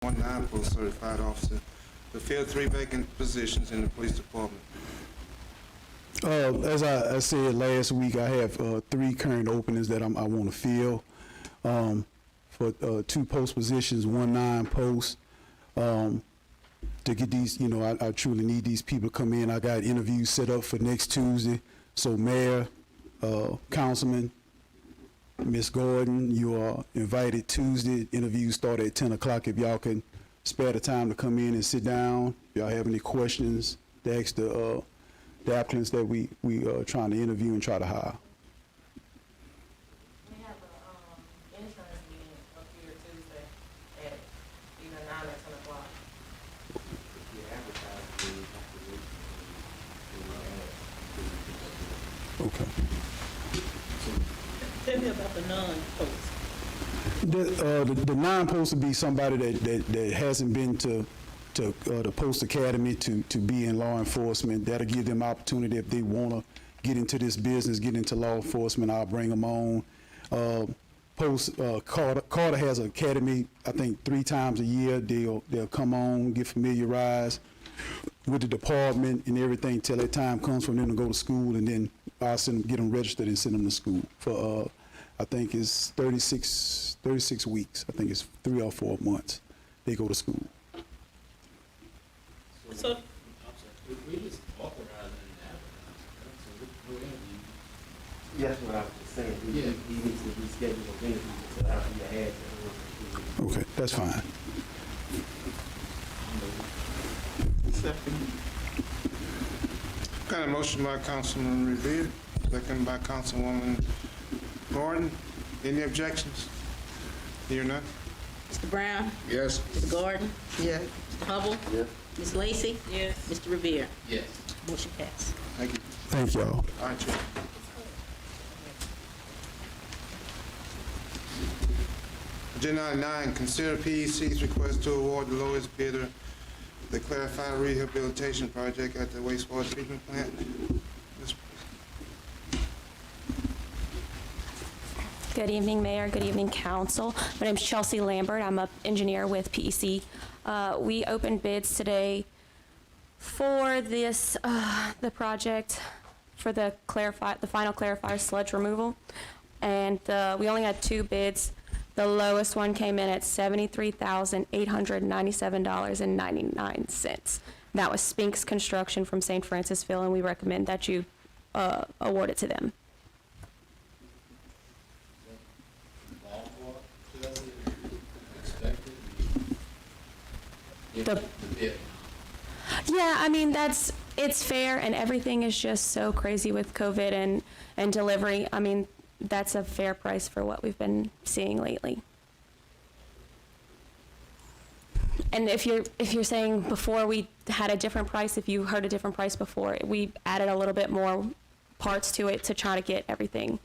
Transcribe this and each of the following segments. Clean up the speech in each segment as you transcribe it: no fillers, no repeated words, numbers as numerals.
19 post certified officer to fill 3 vacant positions in the police department. As I said last week, I have 3 current openings that I want to fill for 2 post positions, 19 posts. To get these, I truly need these people to come in. I got interviews set up for next Tuesday. So Mayor, Councilman, Ms. Gordon, you are invited Tuesday. Interviews start at 10 o'clock. If y'all can spare the time to come in and sit down. If y'all have any questions, to ask the applicants that we are trying to interview and try to hire. We have an insurance meeting up here Tuesday at either 9 or 10 o'clock. Okay. Tell me about the non-post. The 9 posts would be somebody that hasn't been to the Post Academy to be in law enforcement. That'll give them opportunity if they want to get into this business, get into law enforcement. I'll bring them on. Carter has an academy, I think 3 times a year. They'll come on, get familiarized with the department and everything till that time comes for them to go to school, and then I'll get them registered and send them to school for I think it's 36 weeks. I think it's 3 or 4 months they go to school. So, We just authorizing that. So whatever you. That's what I was just saying. He needs to reschedule the interview so after you had that. Okay, that's fine. Got a motion by Councilman Riviere, second by Councilwoman Gordon. Any objections? Hear none? Mr. Brown? Yes. Mr. Gordon? Yes. Mr. Hubble? Yes. Ms. Lacy? Yes. Mr. Riviere? Yes. Motion passed. Thank you. Thank y'all. All right, Chair. Agenda item 9, consider PEC's request to award the lowest bidder the clarified rehabilitation project at the wastewater treatment plant. Good evening, Mayor. Good evening, Council. My name is Chelsea Lambert. I'm an engineer with PEC. We opened bids today for this, the project for the final clarifier sludge removal, and we only had 2 bids. The lowest one came in at $73,897.99. That was Spinks Construction from St. Francisville, and we recommend that you award it to them. Yeah, I mean, it's fair, and everything is just so crazy with COVID and delivery. I mean, that's a fair price for what we've been seeing lately. And if you're saying before we had a different price, if you heard a different price before, we added a little bit more parts to it to try to get everything,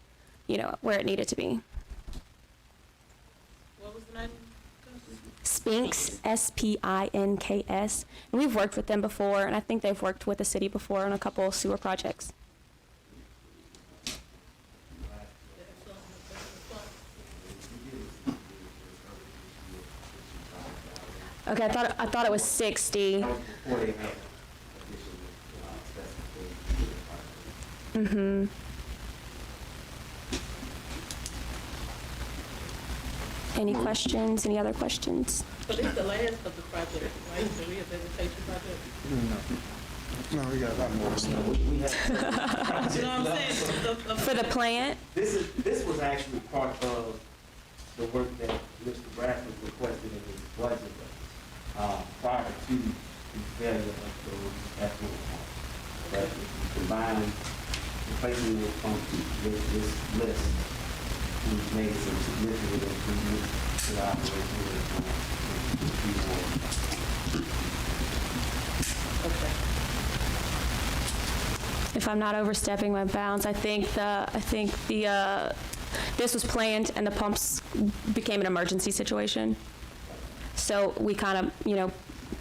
where it needed to be. What was the name? Spinks, S-P-I-N-K-S. And we've worked with them before, and I think they've worked with the city before on a couple of sewer projects. Okay, I thought it was 60. That was before they had official specifications. Mm-hmm. Any questions? Any other questions? So this is the last of the project, right? The rehabilitation project? No, we got a lot more. We had, You know what I'm saying? For the plant? this was actually part of the work that Mr. Bradford requested in his budget prior to the failure of those capital accounts. But if you combine replacing those funds with this list, we've made some significant improvements to the operation of the plant. Okay. If I'm not overstepping my bounds, I think this was planned and the pumps became an emergency situation. So we kind of,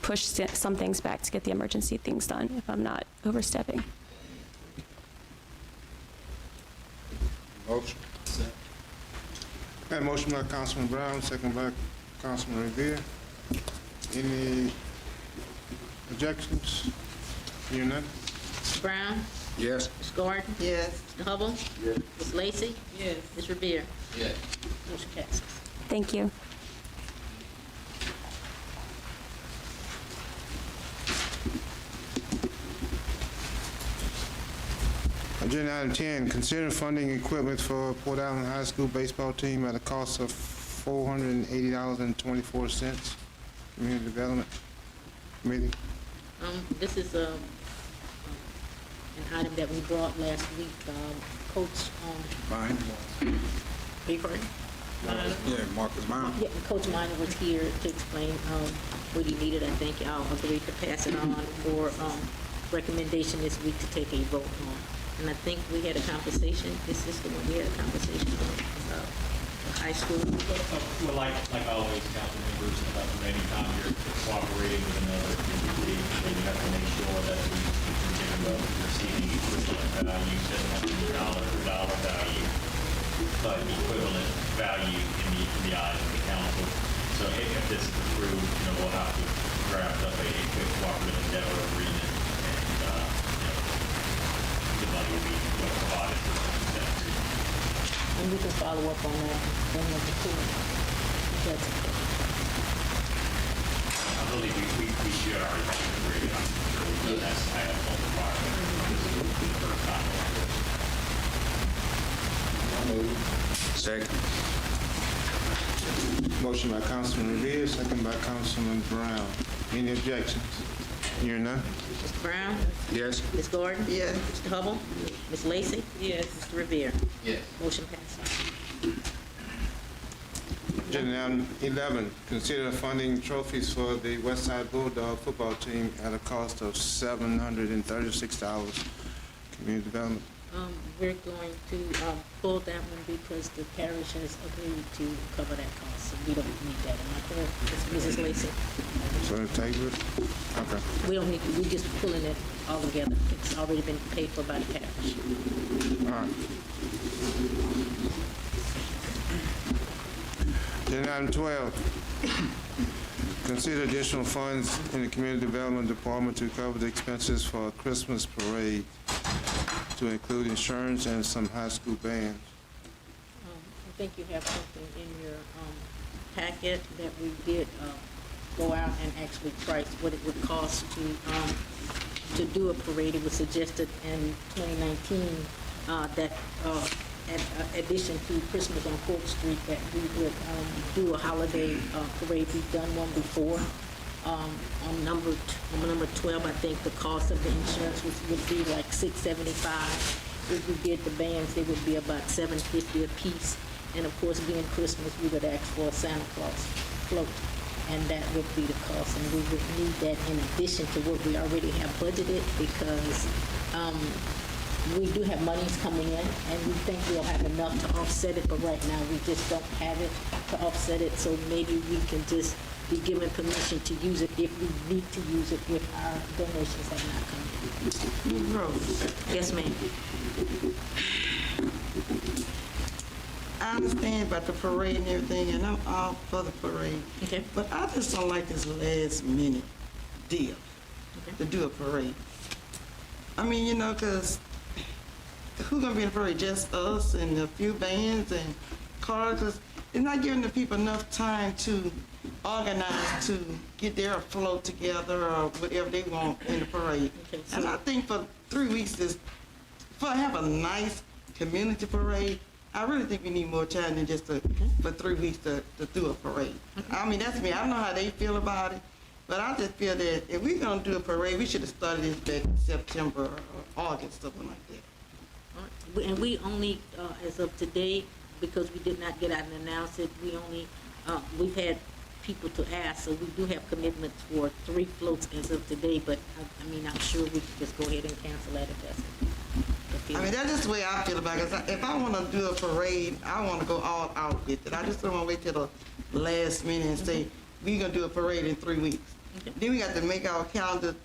pushed some things back to get the emergency things done, if I'm not overstepping. Motion. Got a motion by Councilman Brown, second by Councilman Riviere. Any objections? Hearing none? Mr. Brown? Yes. Ms. Gordon? Yes. Mr. Hubble? Yes. Ms. Lacy? Yes. Ms. Riviere? Yes. Motion passes. Thank you. Agenda item 10, consider funding equipment for Port Allen High School baseball team at a cost of $480.24. Community Development Committee. This is an item that we brought last week. Coach, Fine. are you correct? Yeah, Marcus Brown. Yeah, Coach Minor was here to explain what he needed. I think I'll agree to pass it on for recommendation this week to take a vote on. And I think we had a conversation, this is the one we had a conversation on, about the high school. Well, like always, council members, anytime you're cooperating with another entity, then you have to make sure that we continue to receiving equivalent value, $700 dollar value, but equivalent value in the eyes of the council. So if this is approved, we'll have to draft up a quick cooperative endeavor agreement, and the money will be provided for that. And we can follow up on that when we're approved. That's okay. I believe we should already have an agreement. I'm sure we've done that. I have all the prior. This is the first time. Second. Motion by Councilman Riviere, second by Councilman Brown. Any objections? Hearing none? Mr. Brown? Yes. Ms. Gordon? Yes. Mr. Hubble? Ms. Lacy? Yes. Mr. Riviere? Yes. Motion passes. Agenda item 11, consider funding trophies for the Westside Bulldog football team at a cost of $736. Community Development. We're going to pull that one because the parish has agreed to cover that cost, so we don't need that. Am I correct, Mrs. Lacy? So table it? Okay. We don't need, we're just pulling it all together. It's already been paid for by the parish. All right. Agenda item 12, consider additional funds in the Community Development Department to cover the expenses for a Christmas parade, to include insurance and some high school bands. I think you have something in your packet that we did go out and actually price what it would cost to do a parade. It was suggested in 2019 that in addition to Christmas on 4th Street, that we would do a holiday parade. We've done one before. On number 12, I think the cost of the insurance would be like $675. If we did the bands, they would be about $750 a piece. And of course, being Christmas, we would ask for a Santa Claus float, and that would be the cost. And we would need that in addition to what we already have budgeted, because we do have monies coming in, and we think we'll have enough to offset it, but right now we just don't have it to offset it. So maybe we can just be given permission to use it if we need to use it if our donations have not come in. Rose, Yes, ma'am. I understand about the parade and everything, and I'm all for the parade. Okay. But I just don't like this last minute deal to do a parade. I mean, because who's gonna be in the parade? Just us and a few bands and cars? 'Cause it's not giving the people enough time to organize to get their float together or whatever they want in the parade. Okay, so- And I think for 3 weeks, for have a nice community parade, I really think we need more time than just for 3 weeks to do a parade. I mean, that's me. I don't know how they feel about it, but I just feel that if we're gonna do a parade, we should have started this back in September or August, something like that. All right. And we only, as of today, because we did not get out and announce it, we've had people to ask, so we do have commitments for 3 floats as of today, but I'm sure we could just go ahead and cancel that if that's the I mean, that's just the way I feel about it. 'Cause if I want to do a parade, I want to go all out with it. I just don't want to wait till the last minute and say, we're going to do a parade in 3 weeks. Okay. Then we got to make our calendar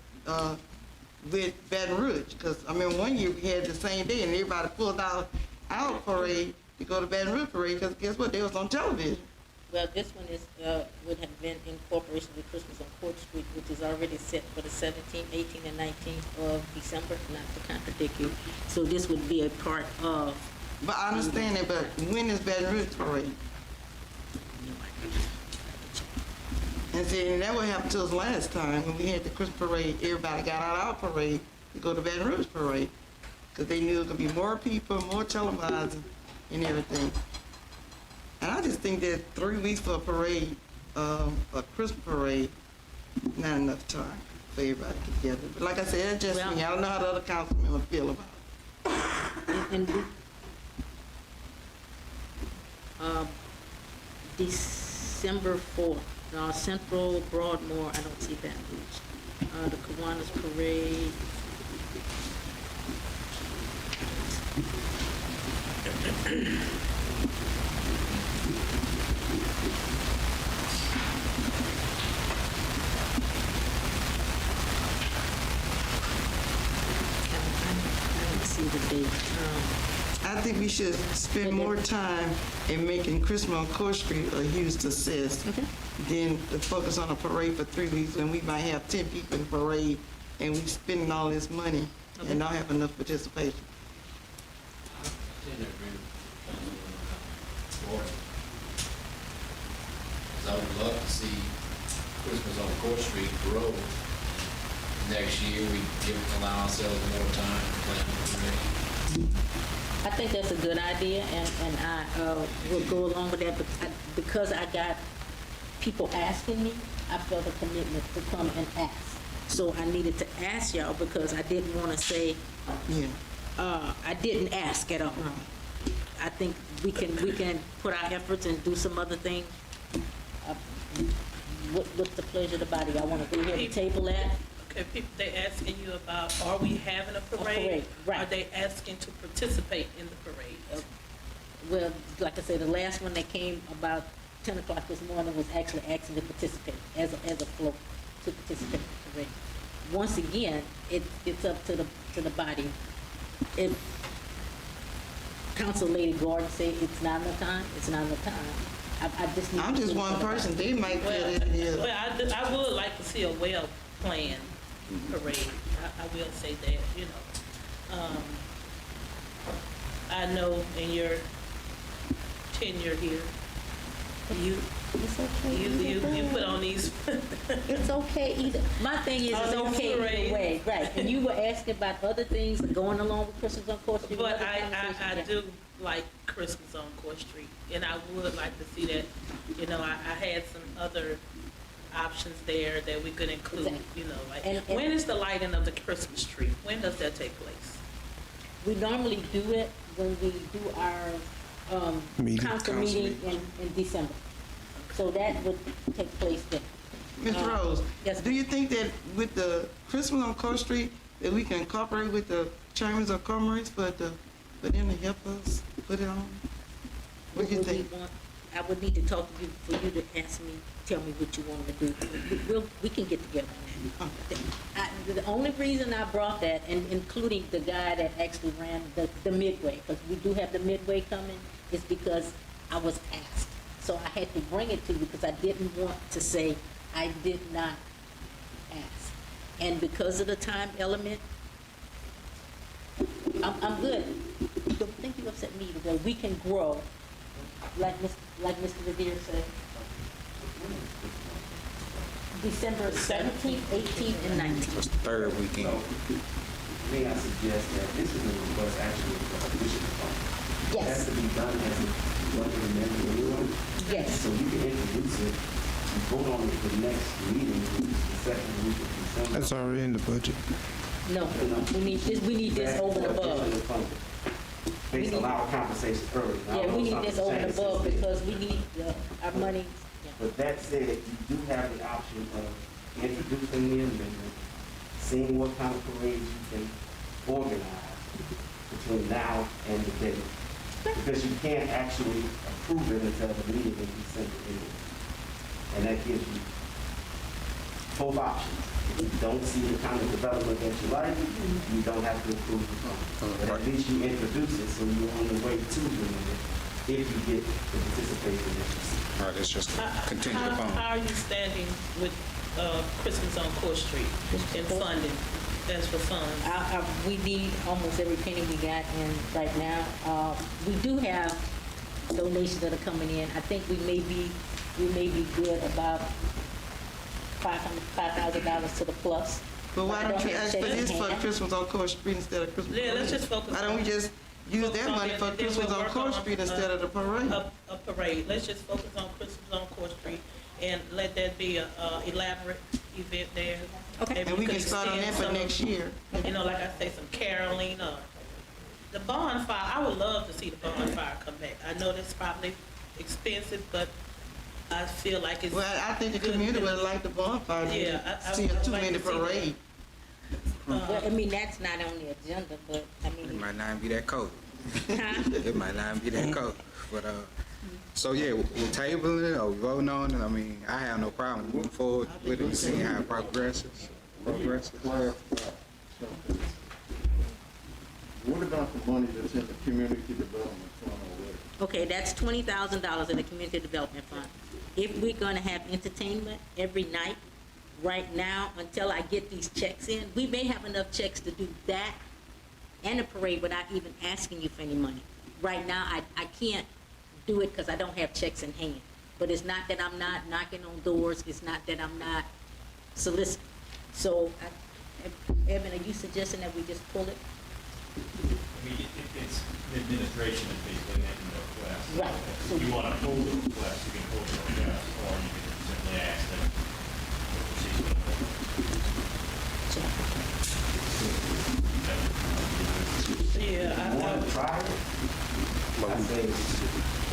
with Baton Rouge. Because, one year we had the same day and everybody pulled out our parade to go to Baton Rouge parade because guess what? They was on television. Well, this one is, would have been in cooperation with Christmas on Court Street, which is already set for the 17th, 18th, and 19th of December, not to contradict you. So this would be a part of, But I understand that, but when is Baton Rouge parade? And see, and that what happened to us last time, when we had the Christmas parade, everybody got out of our parade to go to Baton Rouge parade. Because they knew it could be more people, more televising, and everything. And I just think that 3 weeks for a parade, a Christmas parade, not enough time for everybody to get together. But like I said, that's just me. I don't know how the other councilmen would feel about it. and December 4th, Central Broadmoor, I don't see Baton Rouge. The Kiwanis Parade. I don't see the date. I think we should spend more time in making Christmas on Court Street a huge success than to focus on a parade for 3 weeks when we might have 10 people in the parade and we spending all this money and not have enough participation. I tend to agree with Councilwoman Gordon. Because I would love to see Christmas on Court Street grow. Next year, allow ourselves more time to plan the parade. I think that's a good idea, and I will go along with that, but because I got people asking me, I felt a commitment to come and ask. So I needed to ask y'all because I didn't want to say, I didn't ask at all. I think we can put our efforts and do some other things. What's the pleasure of the body? I want to go ahead and table that. Okay, people, they asking you about, are we having a parade? Right. Are they asking to participate in the parade? Well, like I said, the last one that came about 10 o'clock this morning was actually asking to participate as a float to participate in the parade. Once again, it's up to the body. If Council Lady Gordon say it's not enough time, it's not enough time. I just need I'm just one person. They might feel it is. Well, I would like to see a well-planned parade. I will say that, you know. I know in your tenure here, It's okay. you put on these. It's okay either. My thing is, it's okay either way, right? And you were asking about other things going along with Christmas on Court Street. But I do like Christmas on Court Street, and I would like to see that. You know, I had some other options there that we could include. Exactly. You know, like And when is the lighting of the Christmas tree? When does that take place? We normally do it when we do our council meeting in December. So that would take place then. Ms. Rose, yes, do you think that with the Christmas on Court Street, that we can incorporate with the Chambers of Commerce for them to help us put it on? What do you think? I would need to talk to you for you to tell me what you want to do. We can get together on that. The only reason I brought that, and including the guy that actually ran the Midway, because we do have the Midway coming, is because I was asked. So I had to bring it to you because I didn't want to say I did not ask. And because of the time element, I'm good. Don't think you upset me either way. We can grow, like Mr. Riviere said. December 17th, 18th, and 19th. Third weekend. So, may I suggest that this is a request actually for additional funds? It has Yes, to be done as a one amendment anyway. yes. So you can introduce it and vote on it for the next meeting, which is the second week of December. That's already in the budget. No, we need this over and above. Based on our conversations earlier. Now, Yeah, we need this over and changes above since then. because we need our money. But that said, you do have the option of introducing the amendment, seeing what kind of parades you can organize between now and the date. Because you can't actually approve it until the meeting in December anyway. And that gives you both options. If you don't see the kind of development that you like, you don't have to approve it. But at least you introduce it, so you're on the way to doing it. if you get the participation that you see. All right, it's just contingent How upon. are you standing with Christmas on Court Street in funding, as for funds? We need almost every penny we got, and right now, we do have donations that are coming in. I think we may be good about $5,000 to the plus. But why I don't you have ask for checks in this for hand. Christmas on Court Street instead of Christmas? Yeah, let's parade? just focus Why don't we on- just use focus that on money it, for and then Christmas we'll on work Court on, Street instead of the parade? A parade. Let's just focus on Christmas on Court Street and let that be a elaborate event there. Okay. Maybe And we could can start on that extend for some of- next year. You know, like I say, some caroling or the bonfire. I would love to see the bonfire come back. I know that's probably expensive, but I feel like it's. Well, I think the good. community would like the bonfire. Yeah, I See a would like two-minute to see that. parade. Well, I mean, that's not on the agenda, but, I It mean, might not be that cold. huh? It might not be that cold. But, so yeah, we're tabling it or we voting on it. I mean, I have no problem moving forward with it and seeing how it progresses. What about the money that's in the community development fund already? Okay, that's $20,000 in the community development fund. If we're gonna have entertainment every night, right now, until I get these checks in, we may have enough checks to do that and a parade without even asking you for any money. Right now, I can't do it because I don't have checks in hand. But it's not that I'm not knocking on doors, it's not that I'm not soliciting. So, Evan, are you suggesting that we just pull it? I mean, it's, the administration is basically making the request. Right. If you want to hold the request, you can hold the request, or you can simply ask them to proceed with Yeah, You want to try it? I say,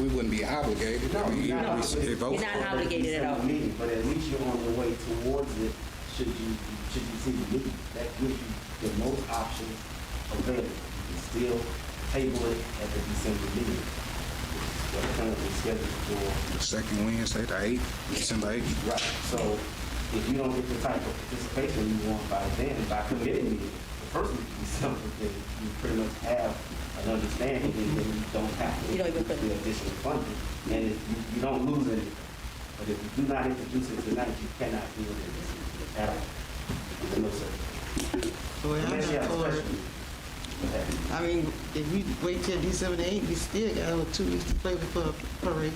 We wouldn't be obligated. I mean, No, we should vote you're not for it. obligated at all. meeting, but at least you're on your way towards it, should you see the need. That gives you the most options available. You can still table it at the December meeting. What's currently scheduled for. The second Wednesday, the 8th, December 8th. Right, so if you don't get the type of participation you want by then, by committee meeting, the first week of December, then you pretty much have an understanding, and then you don't have to You don't even put the additional funding. And if you don't lose anything. But if you do not introduce it tonight, you cannot do it at all. No, sir. Well, I'm Unless you not have a for special it. meeting. Okay. I mean, if we wait till December the 8th, we still got over 2 weeks to play before a parade.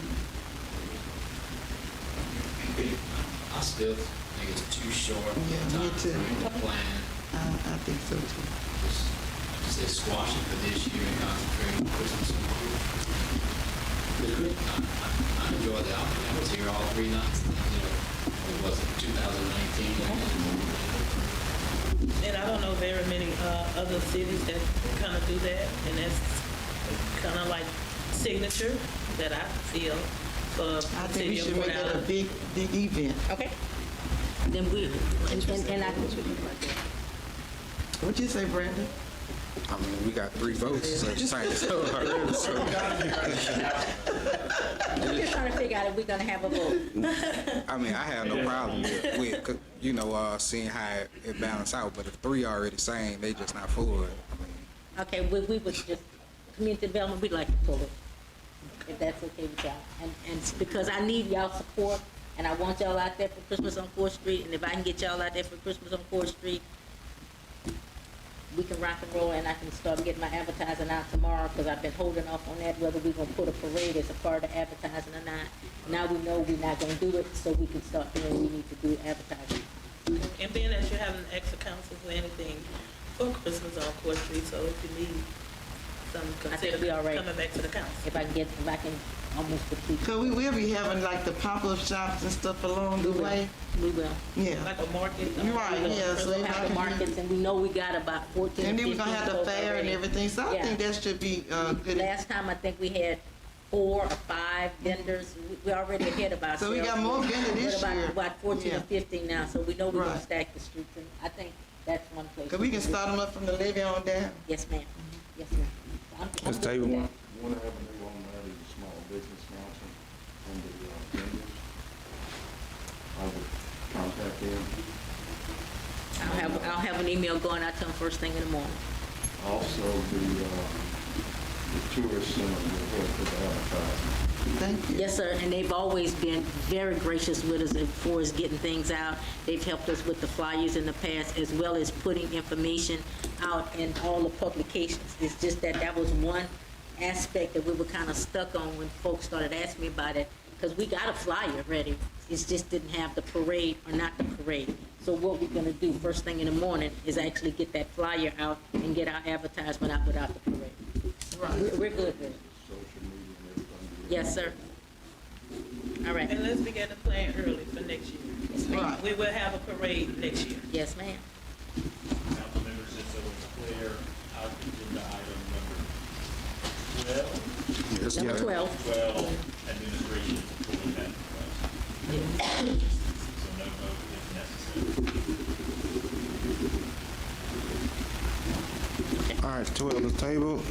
I still think it's too short Yeah, me time too. to plan. I think so too. Just, like I said, squash it for this year and concentrate on Christmas. I enjoyed the outing. I was here all 3 nights. You know, it was 2019. and I don't know very many other cities that kind of do that, and that's kind of like signature that I feel for I the think city we of should Port make that a Allen. big event. Okay. Then we, and I, What'd you say, Brandon? I mean, we got 3 votes at the same time. So, we're just trying to figure out if we're gonna have a vote. I mean, I have no problem with you know, seeing how it balance out. But if 3 already saying they just not for it, I mean, Okay, we would just, community development, we'd like to pull it, if that's okay with y'all. And because I need y'all support, and I want y'all out there for Christmas on 4th Street, and if I can get y'all out there for Christmas on 4th Street, we can rock and roll, and I can start getting my advertising out tomorrow, because I've been holding off on that, whether we're gonna put a parade as a part of advertising or not. Now we know we're not gonna do it, so we can start doing what we need to do advertising. And being that you have an extra council for anything for Christmas on Court Street, so if you need some, I think we consider all right. coming back to the council. If I can almost complete. Cause we will be having like the pop-up shops and stuff along the way. We will. Yeah. Like a market. You're right, yeah, so We'll if I have the can markets, and we know we got about 14, And then we're 15 gonna have the folks fair and already. everything, so I Yeah. think that should be, good. Last time, I think we had 4 or 5 vendors. We're already ahead of ourselves. So we got more vendors this We're year. about 14 Yeah. or 15 now, so we know we're gonna Right. stack the streets, and I think that's one place. Cause we can start them up from the levee on down. Yes, ma'am. Yes, ma'am. I'm Let's good table with one. that. One avenue on that is the small business council and the vendors. I would contact them. I'll have an email going out to them first thing in the morning. Also, the the tourist center will help with the advertising. Thank you. Yes, sir, and they've always been very gracious with us as far as getting things out. They've helped us with the flyers in the past, as well as putting information out in all the publications. It's just that that was one aspect that we were kind of stuck on when folks started asking me about it, because we got a flyer ready. It just didn't have the parade or not the parade. So what we're gonna do first thing in the morning is actually get that flyer out and get our advertisement out without the parade. Right. We're good with it. Social media and everything. Yes, sir. All right. And let's begin to plan early for next year. Yes, ma'am. Right. We will have a parade next year. Yes, ma'am. Council members, just so it's clear, our agenda item number 12, Yes, Number sir. 12. 12, administration is approving that request. So no vote is necessary. All right, 12 is tabled.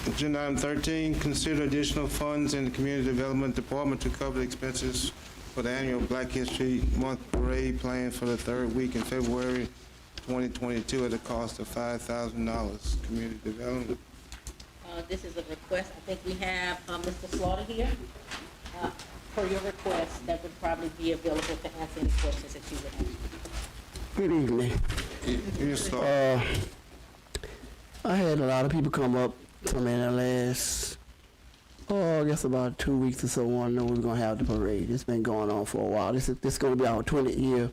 Agenda item 13, consider additional funds in the Community Development Department to cover the expenses for the annual Black History Month parade planned for the third week in February 2022 at a cost of $5,000. Community Development. This is a request. I think we have Mr. Slaughter here. Per your request, that would probably be available to answer any questions that you would have. Good evening. You start. I had a lot of people come up to me in the last, I guess about 2 weeks or so, want to know we're going to have the parade. It's been going on for a while. This is going to be our 20th year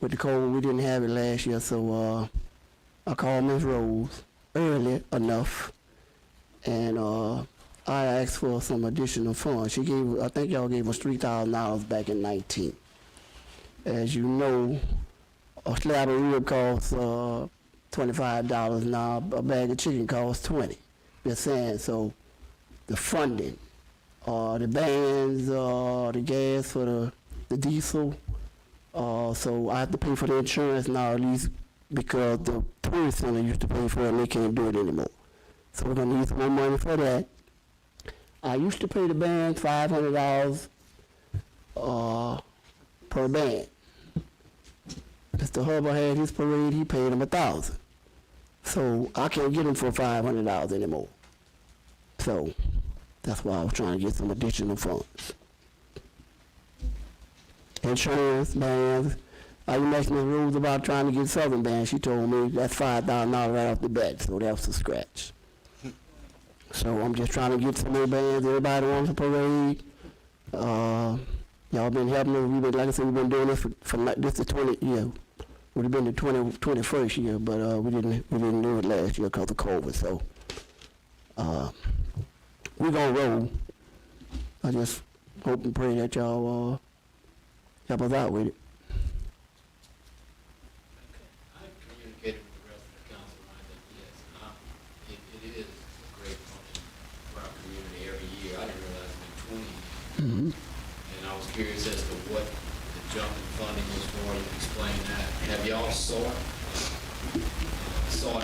with the COVID. We didn't have it last year, so I called Ms. Rose early enough, and I asked for some additional funds. She gave, I think y'all gave us $3,000 back in 19. As you know, a slab of rib costs $25 now. A bag of chicken costs $20. Just saying. So the funding, the bands, the gas for the diesel. So I have to pay for the insurance now, at least because the tourist center used to pay for it and they can't do it anymore. So we're gonna need some more money for that. I used to pay the band $500 per band. Mr. Hubble had his parade, he paid him $1,000. So I can't get him for $500 anymore. So that's why I was trying to get some additional funds. Insurance, bands. I was asking Ms. Rose about trying to get Southern Band. She told me that's $5,000 right off the bat, so that was a scratch. So I'm just trying to get some more bands. Everybody wants a parade. Y'all been helping us. We've been, like I said, we've been doing this for this the 20th year. Would have been the 21st year, but we didn't do it last year because of COVID. So we're gonna roll. I just hope and pray that y'all help us out with it. I communicated with the rest of the council, and I think, yes, it is a great function for our community every year. I didn't realize it had been 20 years. Mm-hmm. And I was curious as to what the jump in funding was for. You can explain that. Have y'all sought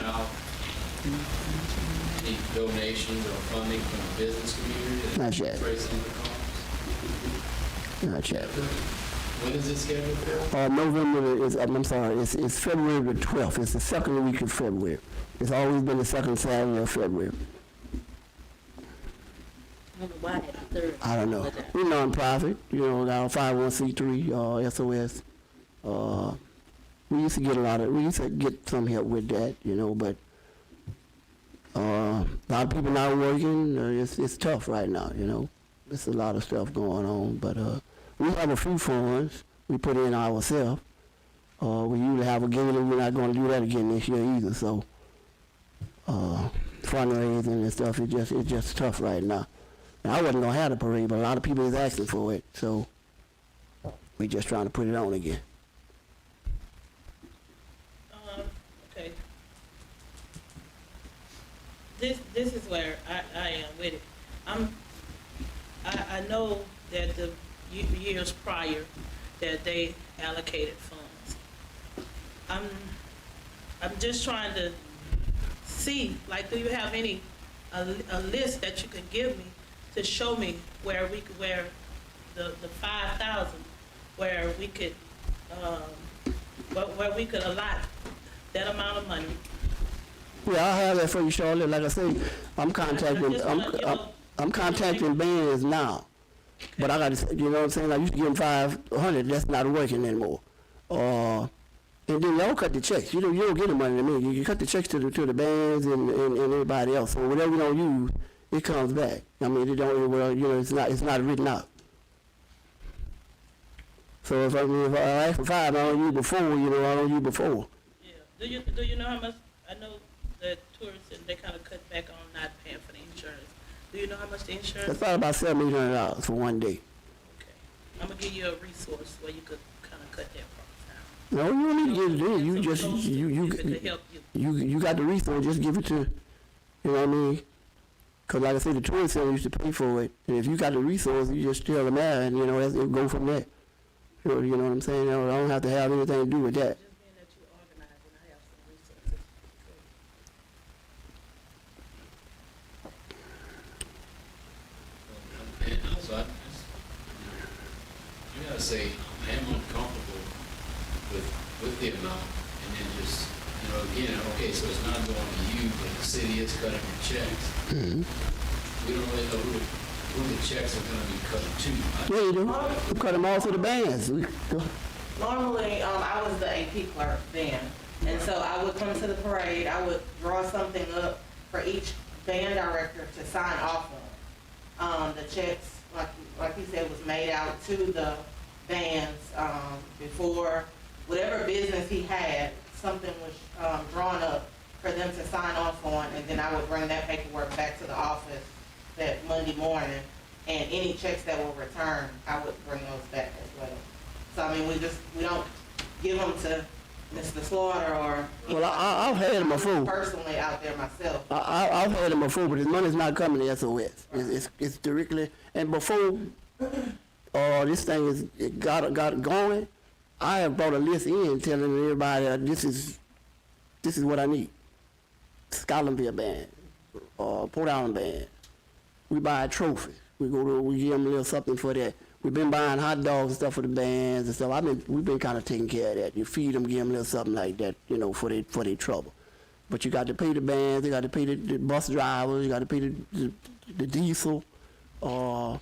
out any donations or funding from the business community? Not yet. Trace some of the costs? Not yet. When is it scheduled for? November is, I'm sorry, it's February the 12th. It's the second week of February. It's always been the second Saturday of February. I don't know why that third. I don't know. We're non-profit, our 501c3, SOS. We used to get some help with that, but a lot of people not working. It's tough right now, There's a lot of stuff going on, but we have a few funds we put in ourselves. We usually have a gala. We're not going to do that again this year either, so fundraising and stuff, it's just tough right now. And I wasn't going to have the parade, but a lot of people is asking for it, so we just trying to put it on again. Okay. This is where I am with it. I know that the years prior that they allocated funds. I'm just trying to see, like, do you have a list that you could give me to show me where the 5,000, where we could allot that amount of money Yeah, I'll have that for you, Charlotte. Like I say, I'm contacting bands now. But I got to, you know what I'm saying? I used to give them 500. That's not working anymore. And then y'all cut the checks. You don't get the money to me. You cut the checks to the bands and everybody else. So whatever we don't use, it comes back. I mean, it don't. Well, you know, it's not written out. So if I ask for 5, I don't use before. You know, I don't use before. Yeah. Do you know how much? I know that tourists and they kind of cut back on not paying for the insurance. Do you know how much the insurance? It's probably about $700 for one day. Okay. I'm gonna give you a resource where you could kind of cut that part No, down. you don't need to give it to me. You just To help you. you got the resource. Just give it to, you know what I mean? Because like I said, the tourist center used to pay for it. And if you got the resource, you just tell them that, and you know it go from there. You know what I'm saying? I don't have to have anything to do with that. Just being that you organize and I have some resources. And also, you gotta say, I am uncomfortable with the amount, and then just, you know, again, okay, so it's not going to you, but the city is cutting the checks. We don't really know who the checks are gonna be cut to. Yeah, you do. We cut them all to the bands. Normally, I was the AP clerk then, and so I would come to the parade, I would draw something up for each band director to sign off on. The checks, like he said, was made out to the bands, before whatever business he had, something was, drawn up for them to sign off on, and then I would bring that paperwork back to the office that Monday morning, and any checks that were returned, I would bring those back as well. So, I mean, we don't give them to Mr. Slaughter or. Well, I've had them before. Personally out there myself. I've had them before, but the money's not coming to SOS. It's directly, and before this thing it got going, I have brought a list in telling everybody this is what I need. Scotlandville band, Port Island band. We buy a trophy. We give them a little something for that. We've been buying hot dogs and stuff for the bands and stuff. We've been kind of taking care of that. You feed them, give them a little something like that, you know, for their trouble. But you got to pay the bands, you got to pay the bus drivers, you got to pay the diesel, but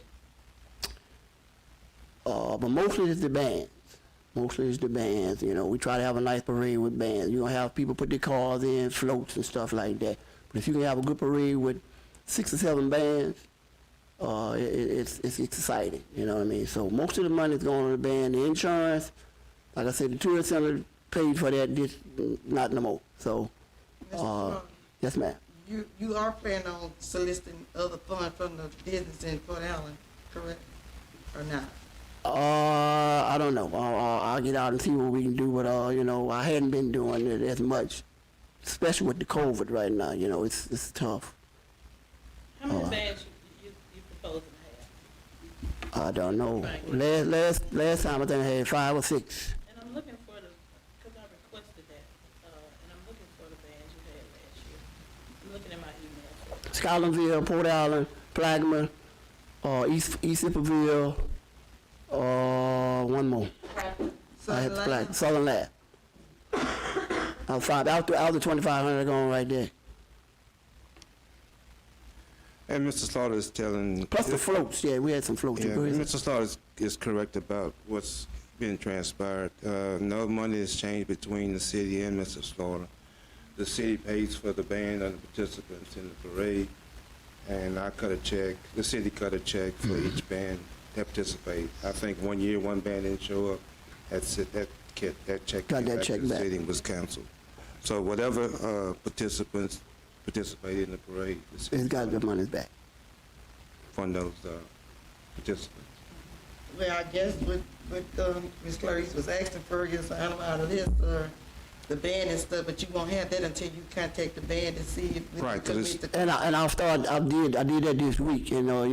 mostly it's the bands. Mostly it's the bands, you know. We try to have a nice parade with bands. You're going to have people put their cars in, floats and stuff like that. But if you can have a good parade with 6 or 7 bands, it's exciting, you know what I mean? So most of the money is going on the band. The insurance, like I said, the tourist center paid for that, not no more. So, yes, ma'am. You are planning on soliciting other funds from the business in Port Allen, correct, or not? I don't know. I'll get out and see what we can do, but you know, I hadn't been doing it as much, especially with the COVID right now. You know, it's tough. How many bands you proposing to have? I don't know. Last time I think I had 5 or 6. And I'm looking for because I requested that, and I'm looking for the bands you had last year. I'm looking at my email. Scotlandville, Port Allen, Plaquemine, East Ippaville, one more. I had to Plaquemine, Southern Lab. I'll find out the 2,500 going right there. And Mr. Slaughter is telling. Plus the floats, yeah, we had some floats. Yeah, Mr. Slaughter is correct about what's been transpired. No money has changed between the city and Mr. Slaughter. The city pays for the band and the participants in the parade, and I cut a check. The city cut a check for each band that participate. I think one year one band didn't show up. That check Got came that back check to the back. city and was canceled. So whatever participants participated in the parade, the It's city got the money back. fund those participants. Well, I guess what Ms. Clerice was asking for is an animal out of this, the band and stuff, but you won't have that until you contact the band and see if. Right, 'cause it's- And I'll start. I did that this week. You know,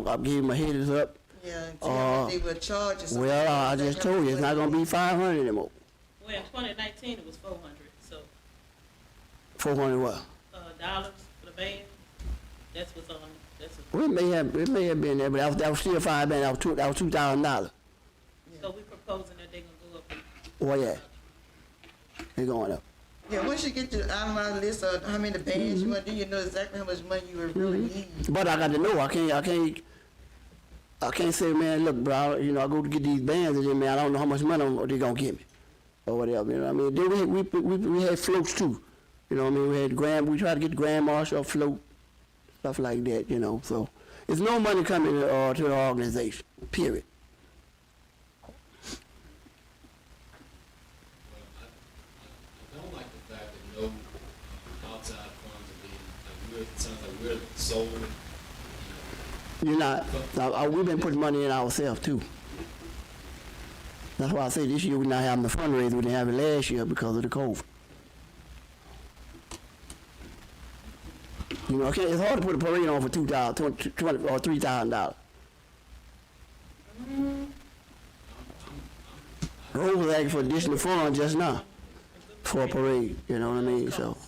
I gave my headers up. Yeah, and see how much they will charge you. Well, I just told you it's not gonna be 500 anymore. Well, in 2019, it was 400, so, 400 what? dollars for the band. That's what's on, Well, it may have been there, but that was still 5 band. That was $2,000. so we proposing that they gonna go up. Well, yeah, they're going up. Yeah, once you get the itemized list of how many bands you want to do, you know exactly how much money you would really need. But I got to know. I can't say, man, look, bro, you know, I go to get these bands, and then, man, I don't know how much money they gonna give me, or whatever. You know what I mean? Then we had floats too. You know what I mean? We tried to get the Grand Marshal float, stuff like that. You know, so there's no money coming to the organization. Period. I don't like the fact that no outside funds are being, it sounds like we're solely, You're not. We've been putting money in ourselves too. That's why I say this year we're not having the fundraiser we didn't have it last year because of the COVID. You know, okay, it's hard to put a parade on for $2,000, $20 or $3,000. Rose was asking for additional funds just now for a parade. You know what I mean? So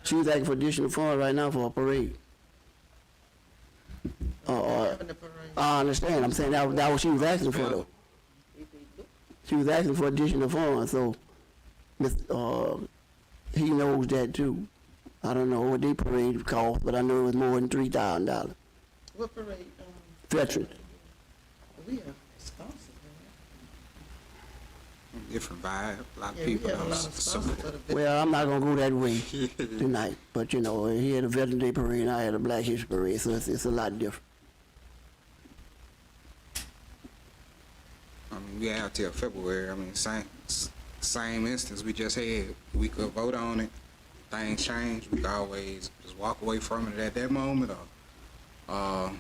she's asking for additional funds right now for a parade. Having the parade. I understand. I'm saying that what she was asking for, though. She was asking for additional funds, so he knows that too. I don't know what their parade cost, but I know it was more than $3,000. What parade? Veterans. We have sponsors, Different vibe, a lot of man. Yeah, people we have a don't lot of sponsors for the veterans. Well, I'm not gonna go that way tonight, but you know, he had a Veteran Day parade, and I had a Black History parade, so it's a lot different. I mean, we out till February. I mean, same instance we just had. We could vote on it. Things change. We could always just walk away from it at that moment, but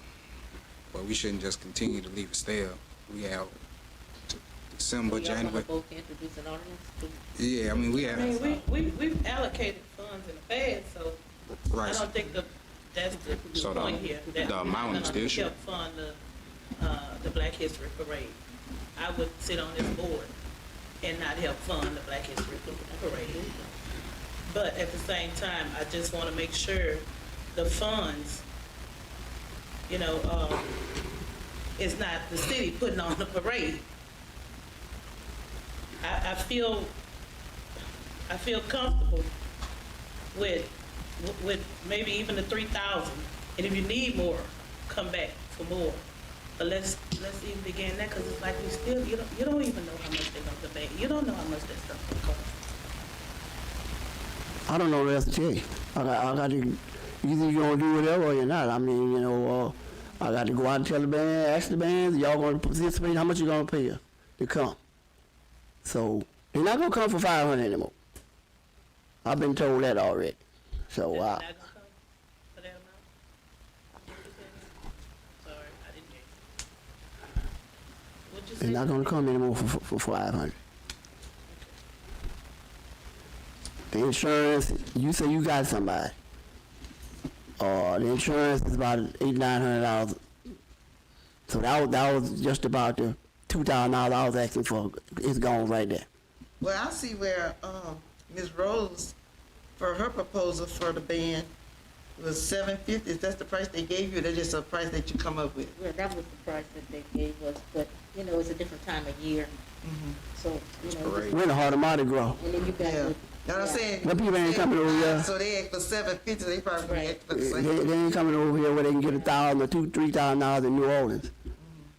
we shouldn't just continue to leave it stale. We have December, January. Both introduce an ordinance? Yeah, I mean, we have. I mean, we've allocated funds in the past, so I Right. don't think that's the So point here. that the we're amount is gonna the issue. help fund the Black History Parade. I would sit on this board and not help fund the Black History Parade. But at the same time, I just want to make sure the funds, you know, it's not the city putting on the parade. I feel comfortable with maybe even the 3,000. And if you need more, come back for more. But let's even begin that, because it's like we still, you don't even know how much they're going to pay. You don't know how much that stuff will cost. I don't know what else to tell you. I got to, either you're gonna do whatever or you're not. I mean, you know, I got to go out and tell the band, ask the bands, y'all gonna participate, how much you gonna pay us to come? So, they're not gonna come for 500 anymore. I've been told that already. So, They're not gonna come for that amount? Sorry, I didn't hear you. What'd you say? they're not gonna come anymore for 500. The insurance, you say you got somebody. The insurance is about $800-900. So that was just about the $2,000 I was asking for. It's gone right there. Well, I see where Ms. Rose, for her proposal for the band, was $750. Is that the price they gave you, or that's just a price that you come up with? Well, that was the price that they gave us, but, you know, it's a different time of year. So, you know, Parade. We're in the heart of Mardi Gras. and then you got Yeah. the, You know what I'm saying? But people ain't coming over here. So they asked for $750, they probably gonna ask for the same. They ain't coming over here where they can get $1,000 or $2,000-3,000 in New Orleans.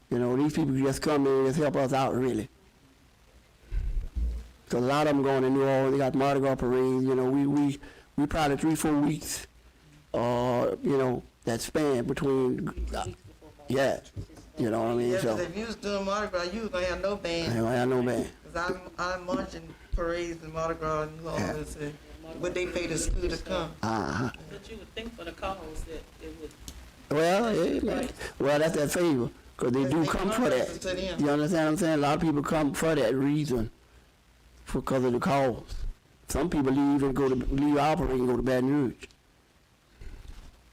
You know, these people just come in and just help us out, really. So a lot of them going to New Orleans. They got Mardi Gras parades. You know, we probably 3-4 weeks. You know, that span between. Yeah, you know what I mean. Yeah, So because if you was doing Mardi Gras, you was gonna have no I band. don't have no band. Because I'm marching parades in Mardi Gras and New Orleans, and would they pay the school to come? Uh-huh. But you would think for the cause that it would. Well, yeah, man. Well, that's that favor, because they do come for Listen to that. them. You understand what I'm saying? A lot of people come for that reason, because of the cause. Some people leave our parade and go to Baton Rouge.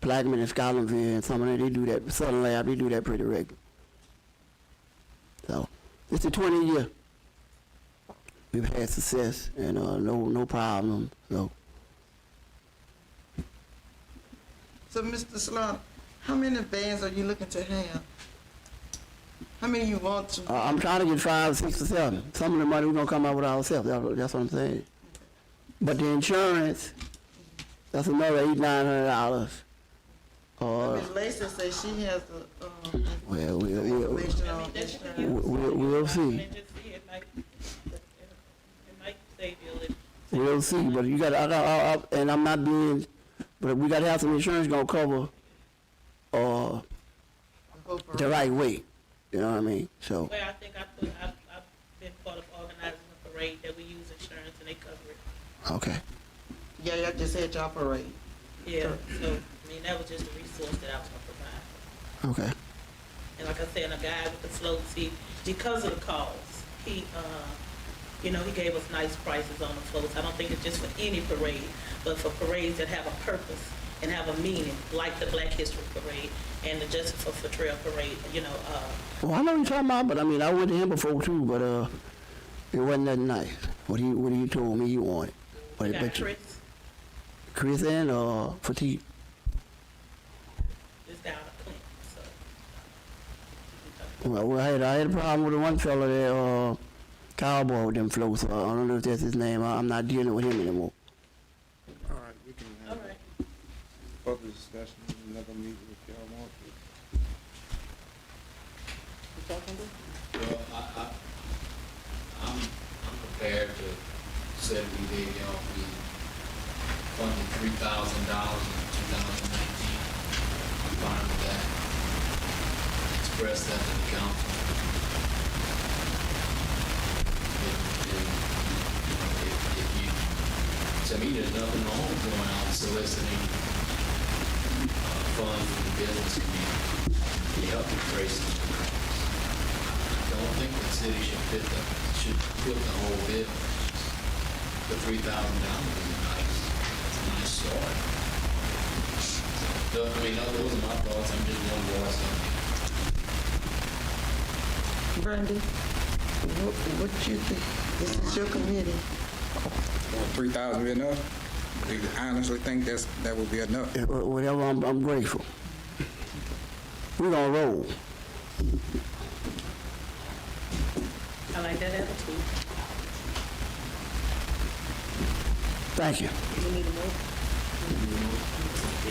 Blackman and Scotlandville and some of them, they do that. Southern Lab, they do that pretty regular. So, it's a 20 year. We've had success and no problem. So, So, Mr. Slaughter, how many bands are you looking to have? How many you want to? I'm trying to get 5, 6, or 7. Some of the money we're gonna come out with ourselves. That's what I'm saying. But the insurance, that's another $800-900. Ms. Lacy says she has the, Well, information on I mean, that's insurance. we'll see. And just see, it might save you a little. We'll see, but you got, and I'm not being, but we got to have some insurance gonna cover, the right way. You know what I mean? So, Well, I think I've been part of organizing a parade that we use insurance and they cover it. okay. Yeah, y'all just had y'all parade. Yeah, so, I mean, that was just a resource that I was gonna provide. Okay. And like I said, a guy with the floats, because of the calls, he gave us nice prices on the floats. I don't think it's just for any parade, but for parades that have a purpose and have a meaning, like the Black History Parade and the Justice for Trail Parade, Well, I know what you're talking about, but I mean, I went to him before too, but it wasn't that nice. What he told me he wanted. we got Chris, Chris and Fatigue. is down at Clinton, so. Well, I had a problem with the one fella that cowboy with them floats. I don't know if that's his name. I'm not dealing with him anymore. All right, we can have All right. further discussion in another meeting if y'all want to. Well, I'm prepared to say we gave y'all, we funded $3,000 in 2019. I'm fine with that. Express that to the council. If you, to me, there's nothing wrong with going out and soliciting funds from the business community to help you trace this. I don't think the city should put the whole bill. The $3,000 is nice. It's a nice start. So, I mean, those are my thoughts. I'm just one voice on it. Brandy, what you think? This is your committee. 3,000 be enough? Do you honestly think that would be enough? Whatever, I'm grateful. We're gonna roll. I like that attitude. Thank you. We need a move.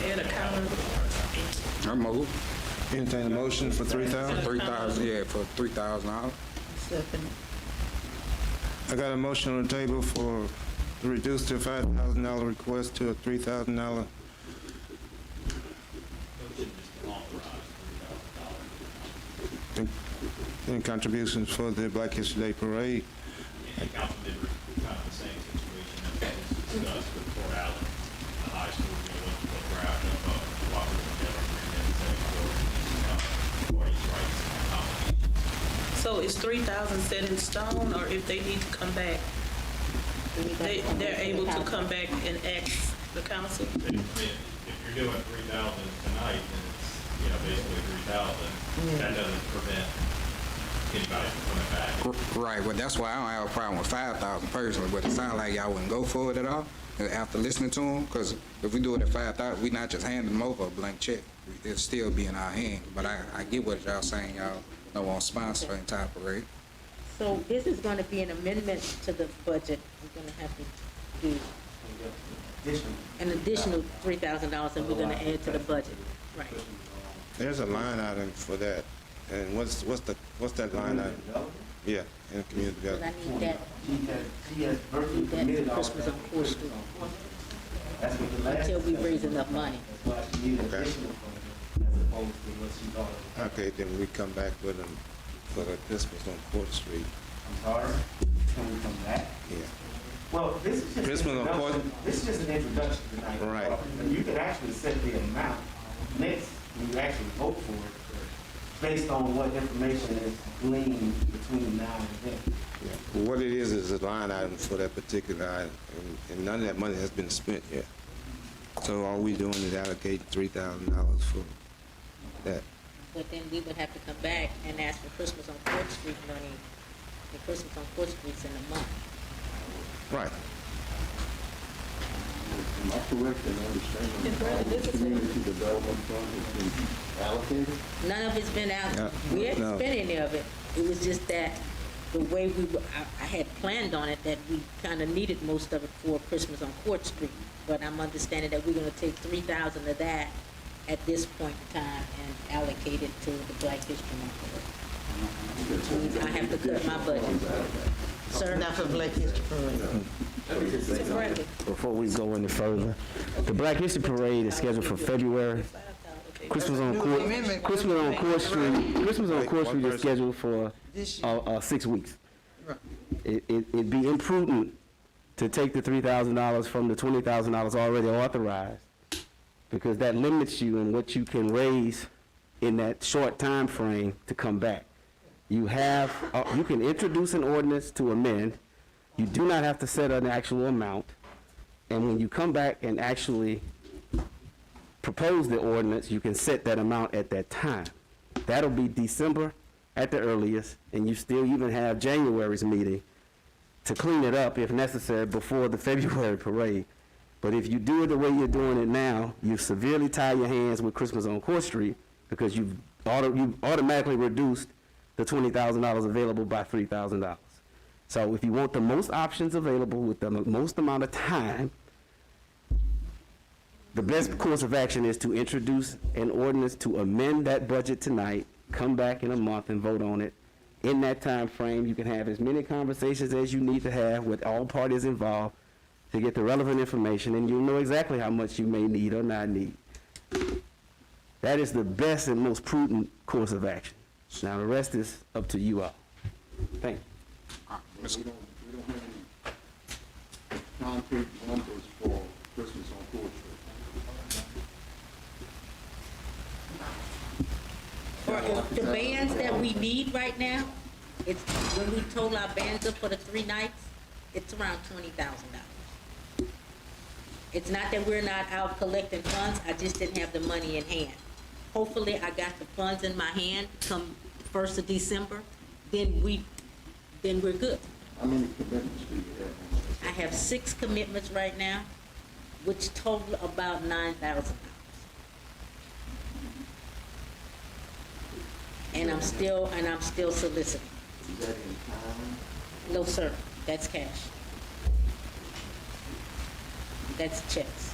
And a counter. I move. Entertain a motion for 3,000? 3,000, yeah, for $3,000. Second. I got a motion on the table to reduce the $5,000 request to a $3,000 in contributions for the Black History Day Parade. And council members, kind of the same situation that was discussed with Fort Allen, the high school, what's the crowd of cooperative government and for each rights and accomplishment. So is 3,000 set in stone, or if they need to come back, they're able to come back and ask the council? If you're doing 3,000 tonight, then it's, basically 3,000. That doesn't prevent anybody from coming back. Right, well, that's why I don't have a problem with 5,000 personally, but it sounds like y'all wouldn't go for it at all after listening to them, because if we do it at 5,000, we not just handing them over a blank check. It'll still be in our hand, but I get what y'all saying. Y'all don't want to sponsor the entire parade. So this is gonna be an amendment to the budget. We're gonna have to do an additional $3,000 that we're gonna add to the budget. Right. There's a line item for that. And what's that line item? Yeah, in community But I development. need that, She has virtually need that committed for all Christmas on that. Court Street, That's what the last. until we raise enough money. That's why she needed Okay. additional funding as opposed to what she thought. Okay, then we come back with them for the Christmas on Court Street. I'm sorry, can we come back? Yeah. Well, this is just an Christmas on Court- introduction. This is just an introduction tonight. Right. And you can actually set the amount next, when you actually vote for it, based on what information is gleaned between now and then. Yeah. What it is a line item for that particular item, and none of that money has been spent yet. So all we doing is allocating $3,000 for that. But then we would have to come back and ask for Christmas on Court Street money. The Christmas on Court Street's in a month. Right. Am I correct in understanding that the community development fund has been allocated? None of it's been out. Yeah, We haven't no. spent any of it. It was just that the way I had planned on it, that we kind of needed most of it for Christmas on Court Street. But I'm understanding that we're gonna take 3,000 of that at this point in time and allocate it to the Black History Month. Which means I have to cut my budget. Sir? Not for Black History Parade. Separately. Before we go any further, the Black History Parade is scheduled for February. Christmas on Court Street is scheduled for 6 weeks. It'd be imprudent to take the $3,000 from the $20,000 already authorized, because that limits you in what you can raise in that short time frame to come back. You can introduce an ordinance to amend. You do not have to set an actual amount. And when you come back and actually propose the ordinance, you can set that amount at that time. That'll be December at the earliest, and you still even have January's meeting to clean it up if necessary before the February parade. But if you do it the way you're doing it now, you severely tie your hands with Christmas on Court Street, because you've automatically reduced the $20,000 available by $3,000. So if you want the most options available with the most amount of time, the best course of action is to introduce an ordinance to amend that budget tonight, come back in a month and vote on it. In that time frame, you can have as many conversations as you need to have with all parties involved to get the relevant information, and you'll know exactly how much you may need or not need. That is the best and most prudent course of action. Now, the rest is up to you all. Thank you. We don't have any concrete numbers for Christmas on Court Street. For the bands that we need right now, it's, when we total our bands up for the 3 nights, it's around $20,000. It's not that we're not out collecting funds, I just didn't have the money in hand. Hopefully, I got the funds in my hand come 1st of December, then we're good. How many commitments do you have? I have 6 commitments right now, which total about $9,000. And I'm still soliciting. Is that in time? No, sir, that's cash. That's checks.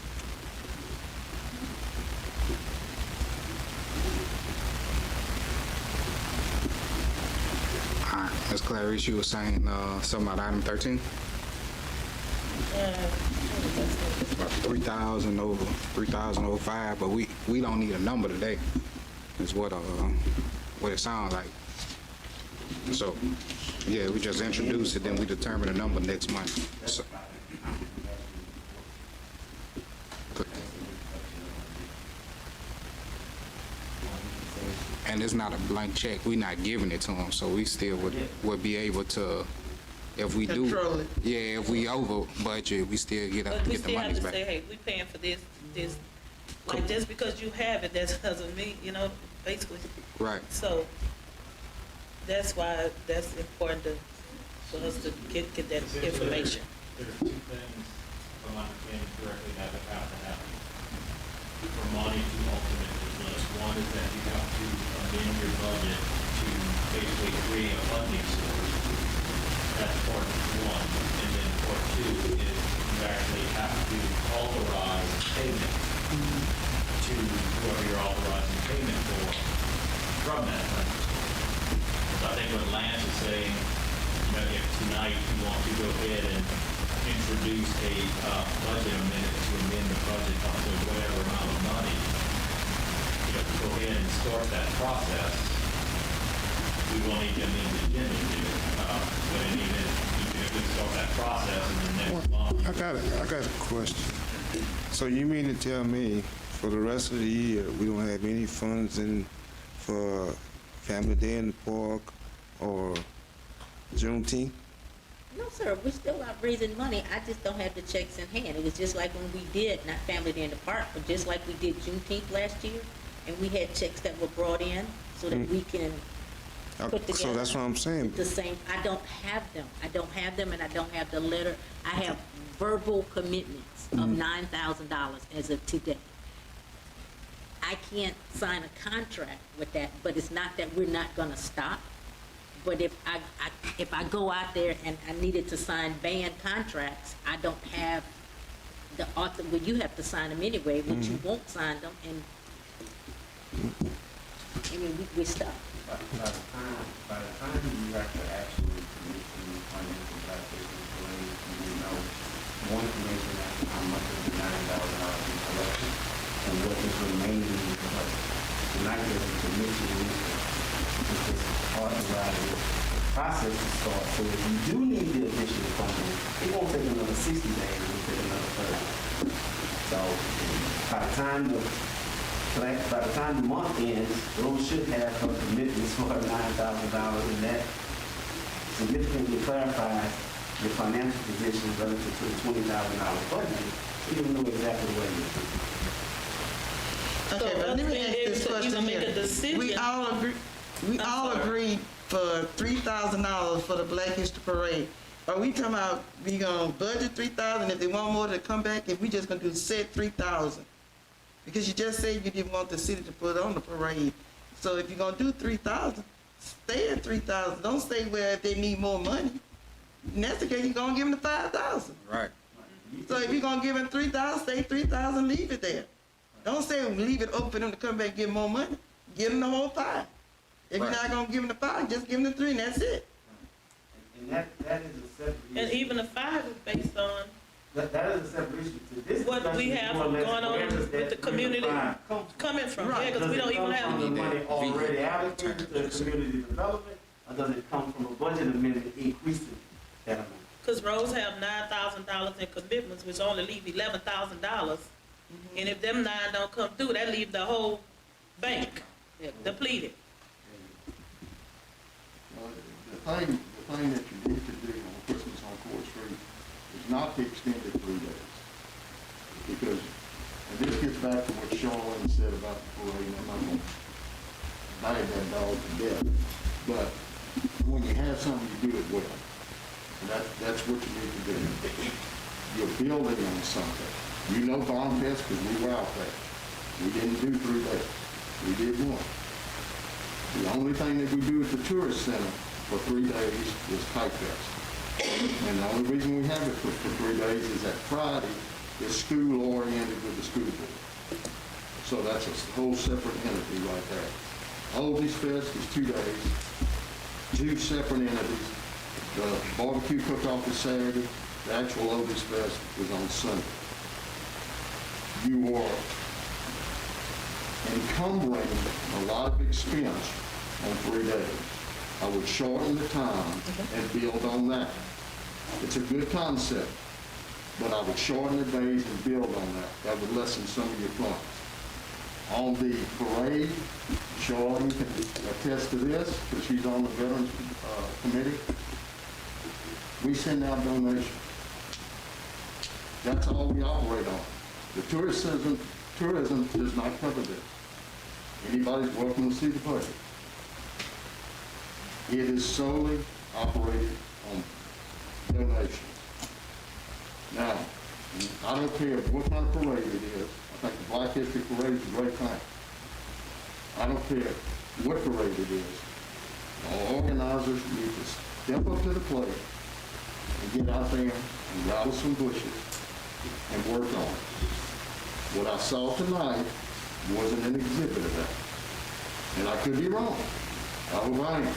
All right, Ms. Clerice, you were saying something about item 13? About 3,000 over 3,005, but we don't need a number today, is what it sounds like. So, yeah, we just introduce it, then we determine a number next month. So, and it's not a blank check. We're not giving it to them, so we still would be able to, if we do, Control it. yeah, if we over budget, we still get But we the still have monies to back. say, hey, we paying for this. Like, just because you have it, that doesn't mean, basically. Right. So, that's why that's important for us to get that information. There's 2 things, if I'm understanding correctly, that would have to happen for money to ultimately list. One is that you have to amend your budget to basically create a funding source. That's part 1. And then part 2 is you actually have to authorize payment to whoever you're authorizing payment for from that funding source. So I think what Lance is saying, if tonight you want to go ahead and introduce a budget amendment to amend the budget up to whatever amount of money, go ahead and start that process. We will need to amend the agenda to do it. But even if we start that process in the next month. I got a question. So you mean to tell me for the rest of the year, we don't have any funds for Family Day in the Park or Juneteenth? No, sir, we're still out raising money. I just don't have the checks in hand. It was just like when we did, not Family Day in the Park, but just like we did Juneteenth last year, and we had checks that were brought in so that we can put together. So that's what I'm saying. The same, I don't have them. I don't have them, and I don't have the letter. I have verbal commitments of $9,000 as of today. I can't sign a contract with that, but it's not that we're not gonna stop. But if I go out there and I needed to sign band contracts, I don't have the author, well, you have to sign them anyway, but you won't sign them, and, I mean, we're stuck. By the time you have to actually commit to the financial black history parade, you will know more information as to how much of the $9,000 in collection and what is remaining in the budget. Tonight, there's a commission research. It's just authorizing the process to start. So if you do need the additional funding, it won't take another 60 days, it will take another 30. So by the time the month ends, those should have her commitments for her $9,000, and that significantly clarifies your financial position relative to the $20,000 budget. You don't know exactly where it is. Okay, So but let us me being ask able this to question even make a here. decision- We all sorry. agreed for $3,000 for the Black History Parade. Are we talking about we gonna budget 3,000? If they want more to come back, if we just gonna do set 3,000? Because you just said you didn't want the city to put on the parade. So if you're gonna do 3,000, stay at 3,000. Don't stay where if they need more money. And that's the case, you're gonna give them the 5,000. Right. So if you're gonna give them 3,000, stay 3,000, leave it there. Don't say leave it open for them to come back and give more money. Give them the whole 5. If you're Right. not gonna give them the 5, just give them the 3 and that's it. And that is a separate issue. And even the 5 is based on That is a separate issue. To this what we discussion, have more or less, going on where does with that the 3 to community 5 come from? coming from, Right. yeah, because we don't even Does it have come from the any. money already allocated to community development, or does it come from a budget amendment increasing that amount? Because roads have $9,000 in commitments, which only leave $11,000. And if them 9 don't come through, that leave the whole bank depleted. Well, the thing that you need to do on Christmas on Court Street is not to extend it 3 days. Because, and this gets back to what Charlene said about the parade, and I'm not going to bang that dog to death. But when you have something, you do it well. And that's what you need to do. You're building on something. You know Bomb Fest because we were out there. We didn't do 3 days. We did 1. The only thing that we do at the tourist center for 3 days is Kite Fest. And the only reason we have it for 3 days is that Friday is school oriented with the school board. So that's a whole separate entity right there. Oldies Fest is 2 days, 2 separate entities. The barbecue cook-off is Saturday, the actual Oldies Fest is on Sunday. You are encumbering a lot of expense on 3 days. I would shorten the time and build on that. It's a good concept, but I would shorten the days and build on that. That would lessen some of your funds. On the parade, Charlene can attest to this, because she's on the Veterans Committee. We send out donations. That's all we operate on. The tourism does not cover this. Anybody's welcome to see the budget. It is solely operated on donations. Now, I don't care what kind of parade it is. I think the Black History Parade is a great thing. I don't care what parade it is. Our organizers need to step up to the plate and get out there and rattle some bushes and work on it. What I saw tonight wasn't an exhibit of that. And I could be wrong. I was right.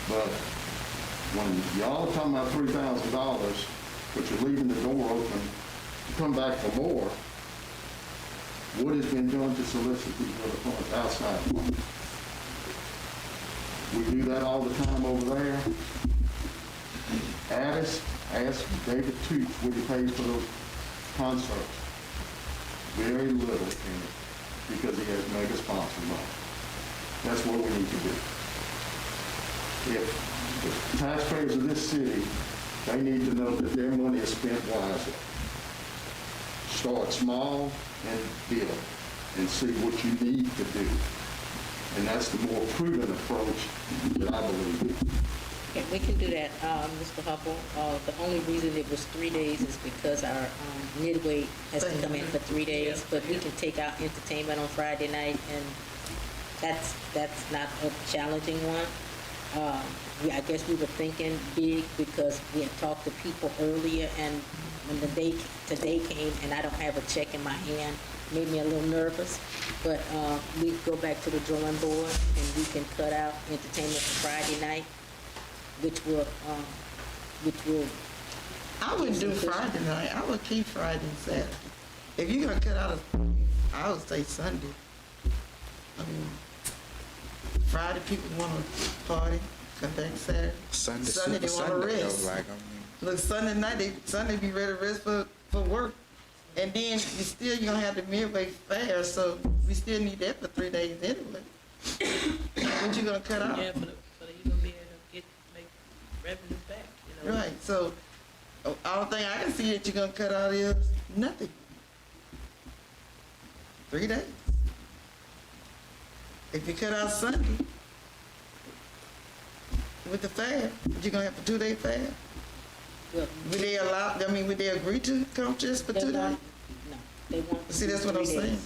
But when y'all are talking about $3,000, but you're leaving the door open to come back for more, what has been done to solicit these other funds outside? We do that all the time over there. Ask David Toots what he pays for those concerts. Very little in it, because he has mega sponsor money. That's what we need to do. If the taxpayers of this city, they need to know that their money is spent wisely. Start small and build, and see what you need to do. And that's the more prudent approach that I believe in. Okay, we can do that, Mr. Hubble. The only reason it was 3 days is because our midway has to come in for 3 days, but we can take out entertainment on Friday night, and that's not a challenging one. I guess we were thinking big because we had talked to people earlier, and when today came and I don't have a check in my hand, made me a little nervous. But we go back to the drawing board and we can cut out entertainment for Friday night, which will I wouldn't do Friday night. I would keep Friday and Saturday. If you're gonna cut out I would say Sunday. I mean, Friday people wanna party, come back Saturday. Sunday they wanna rest. Look, Sunday night, Sunday be ready to rest for work. And then you're gonna have the Midway Fair, so we still need that for 3 days anyway. What you gonna cut out? Yeah, but you gonna be able to make revenue back, you know? Right, so, all thing I can see that you're gonna cut out is nothing. 3 days. If you cut out Sunday with the fair, you're gonna have a 2-day fair. Well, Would they agree to come just for 2 days? No, they want. to See, do that's what I'm 3 days. saying.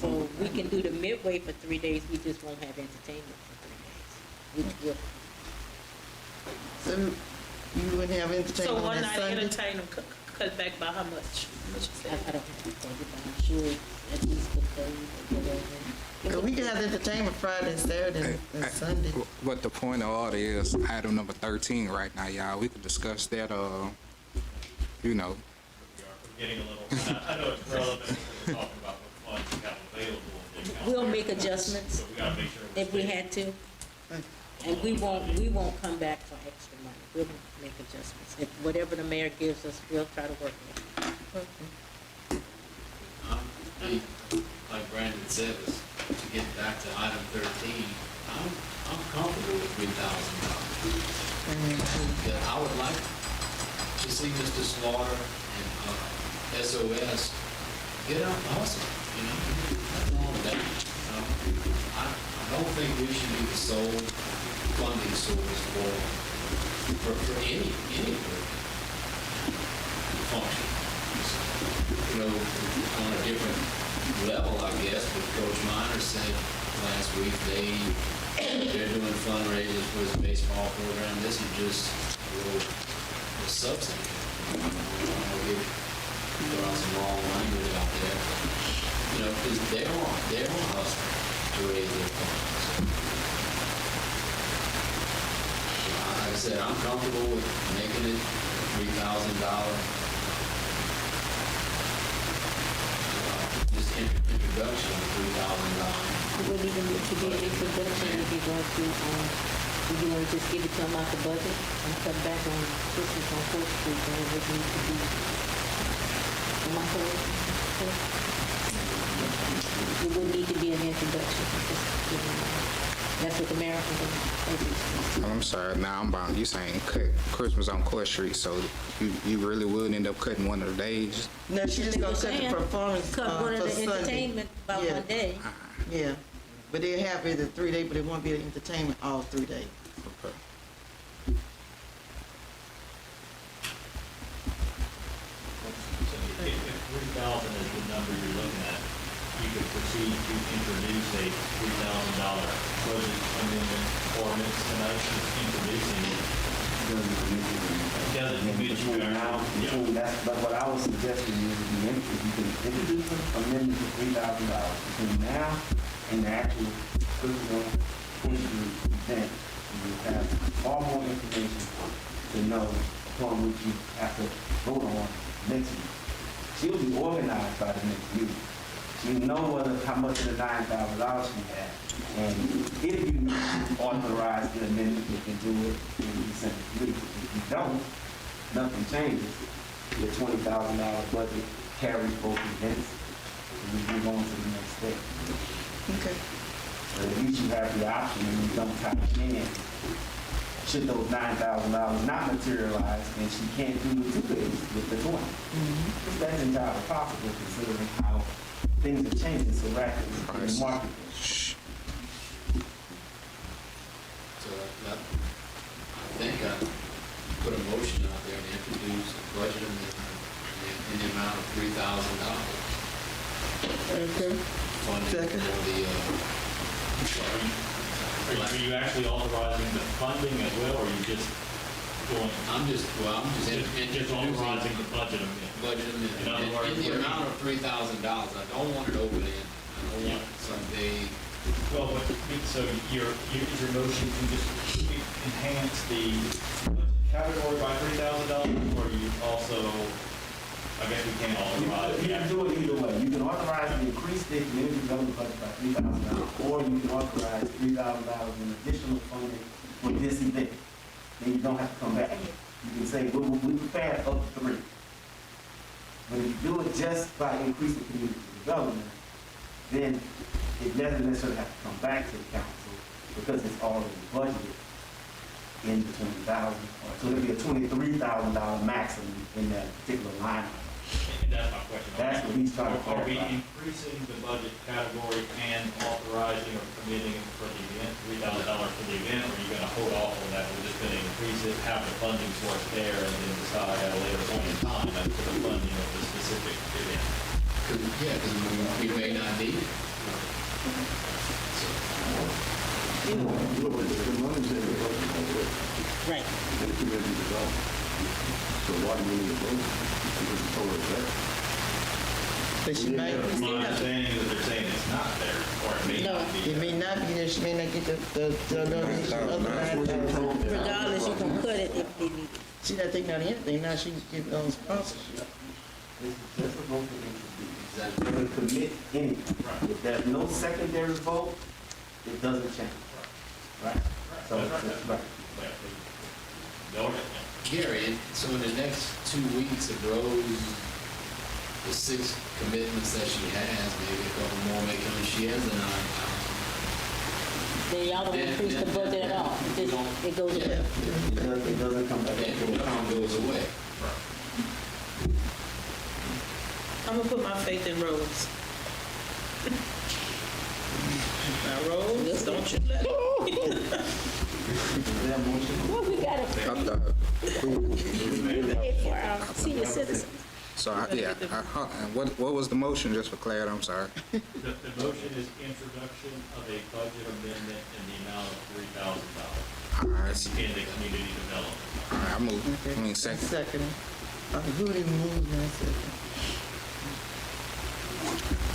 So we can do the Midway for 3 days, we just won't have entertainment for 3 days, which will, So you wouldn't have So entertainment on one that night Sunday? entertainment cut back by how much? What you I say? don't have to tell you, but I'm sure at least the 30 or whatever. Cause we can have entertainment Friday and Saturday and Sunday. What the point of order is, item number 13 right now, y'all. We could discuss that, you know. We're getting a little, I know it's relevant when we're talking about what funds we have available. in the council. We'll make adjustments So we gotta make sure. we're if we staying- had to. And we won't come back for extra money. We'll make adjustments. If whatever the mayor gives us, we'll try to work with it. Like Brandon said, to get back to item 13, I'm comfortable with $3,000. Yeah, I would like to see Mr. Slaughter and SOS get out and hustle, you know, nothing wrong with that. I don't think we should be the sole funding source for any function. You know, on a different level, I guess, but Coach Minor said last week they're doing fundraisers for his baseball program. This is just a little subsidy. I don't want to throw out some wrong language out there. You know, because they're on hustle to raise their funds. Like I said, I'm comfortable with making it $3,000. Just introduction of $3,000. We wouldn't even need to get an introduction if you're going to, if you want to just give it to them out the budget and cut back on Christmas on 4th Street, then it would need to be. Am I correct? It would need to be an introduction. Just give them, that's what the mayor was I'm sorry, now I'm bound. You saying cut Christmas on Court Street, so you really would end up cutting one of the days? No, she just gonna cut the performance Cut one of for the Sunday. entertainment by Yeah. 1 day. Yeah, but they'll have either 3 days, but it won't be entertainment all 3 days. Okay. So if 3,000 is the number you're looking at, you could proceed to introduce a $3,000 budget amendment ordinance tonight, just introducing it. Doesn't commit you Now, Yeah. that's, but what I was suggesting is if you can introduce an amendment for $3,000 between now and the actual Christmas event, you will have far more information to know upon which you have to vote on next week. She'll be organized by the next week. She'll know how much of the $9,000 she has. And if you authorize the amendment, you can do it in December. If you don't, nothing changes. The $20,000 budget carries both events, and we move on to the next step. Okay. But at least you have the option, and you don't type in, should those $9,000 not materialize, then she can't do the 2 days with the 20. That's entirely possible considering how things are changing so rapidly in the marketplace. So I think I put a motion out there to introduce a budget amendment in the amount of $3,000. Okay. Funding Second. for the, Are you actually authorizing the funding as well, or are you just doing? I'm just Just introducing authorizing the budget amendment. budget amendment. In other words, In the we're- amount of $3,000, I don't want it over there. I don't want some big, Well, but, so your motion can just enhance the budget category by $3,000, or you also, I guess we can't authorize. You can do it either way. You can authorize to increase the community development budget by $3,000, or you can authorize $3,000 in additional funding for this event. Then you don't have to come back. You can say, we prepared up to 3. But if you do it just by increasing community development, then it doesn't necessarily have to come back to the council because it's already budgeted in the 20,000. So it'll be a $23,000 maximum in that particular line item. And that's my question. That's what he's trying to Are we clarify. increasing the budget category and authorizing or committing for the event, $3,000 for the event, or are you gonna hold off on that? We're just gonna increase it, have the funding source there, and then decide at a later point in time as to the funding of the specific event? because we may not need it. The money's in the budget already, Right. in the community development. So why do we need a vote? Because it's already there. But she might, My understanding is that they're saying it's not there, or it may no, not be. it may not be there, she may not get the donation of the $9,000. Regardless, you can cut it if they need it. She not taking out anything, now she's giving on sponsorship. This is just a vote to introduce. You're going to commit anything. If there's no secondary vote, it doesn't change. Right? So, it's right. Gary, so in the next 2 weeks of the 6 commitments that she has, maybe a couple more may come, she has a 9. Then y'all don't increase the budget at all. It just, it goes away. It doesn't come back. Then the account goes away. I'm gonna put my faith in Rose. Now, Rose, don't you let Well, we got to pay for our senior citizens. So, and what was the motion, just for clarity, I'm sorry? The motion is introduction of a budget amendment in the amount of $3,000 All right, in the community development. all right, I move, second. Second. Who didn't move that second?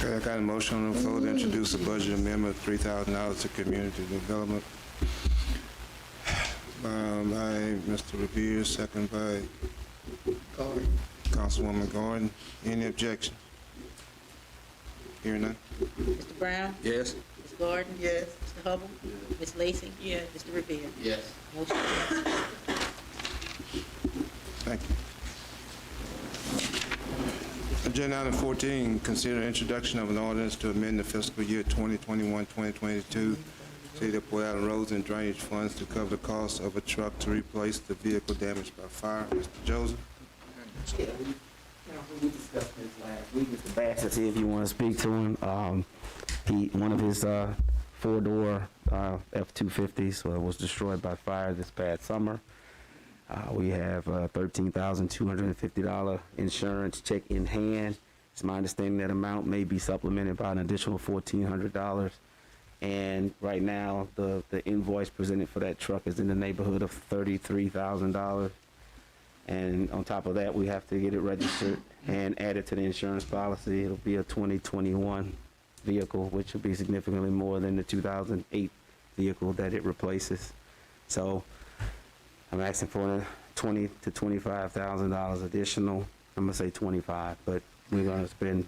Okay, I got a motion on the floor to introduce a budget amendment of $3,000 to community development. By Mr. Riviere, second by Councilwoman Gordon. Any objection? Hearing none? Mr. Brown? Yes? Ms. Gordon? Yes. Mr. Hubble? Ms. Lacy? Yes. Mr. Riviere? Yes. Motion passes. Thank you. Agenda item 14, consider introduction of an ordinance to amend the fiscal year 2021-2022 City of Port Allen roads and drainage funds to cover the cost of a truck to replace the vehicle damaged by fire. Mr. Joseph? Yeah, we discussed this last week. Mr. Bass, see if you want to speak to him. One of his 4-door F-250s was destroyed by fire this past summer. We have $13,250 insurance check in hand. It's my understanding that amount may be supplemented by an additional $1,400. And right now, the invoice presented for that truck is in the neighborhood of $33,000. And on top of that, we have to get it registered and added to the insurance policy. It'll be a 2021 vehicle, which will be significantly more than the 2008 vehicle that it replaces. So I'm asking for $20,000 to $25,000 additional. I'm gonna say 25, but we're gonna spend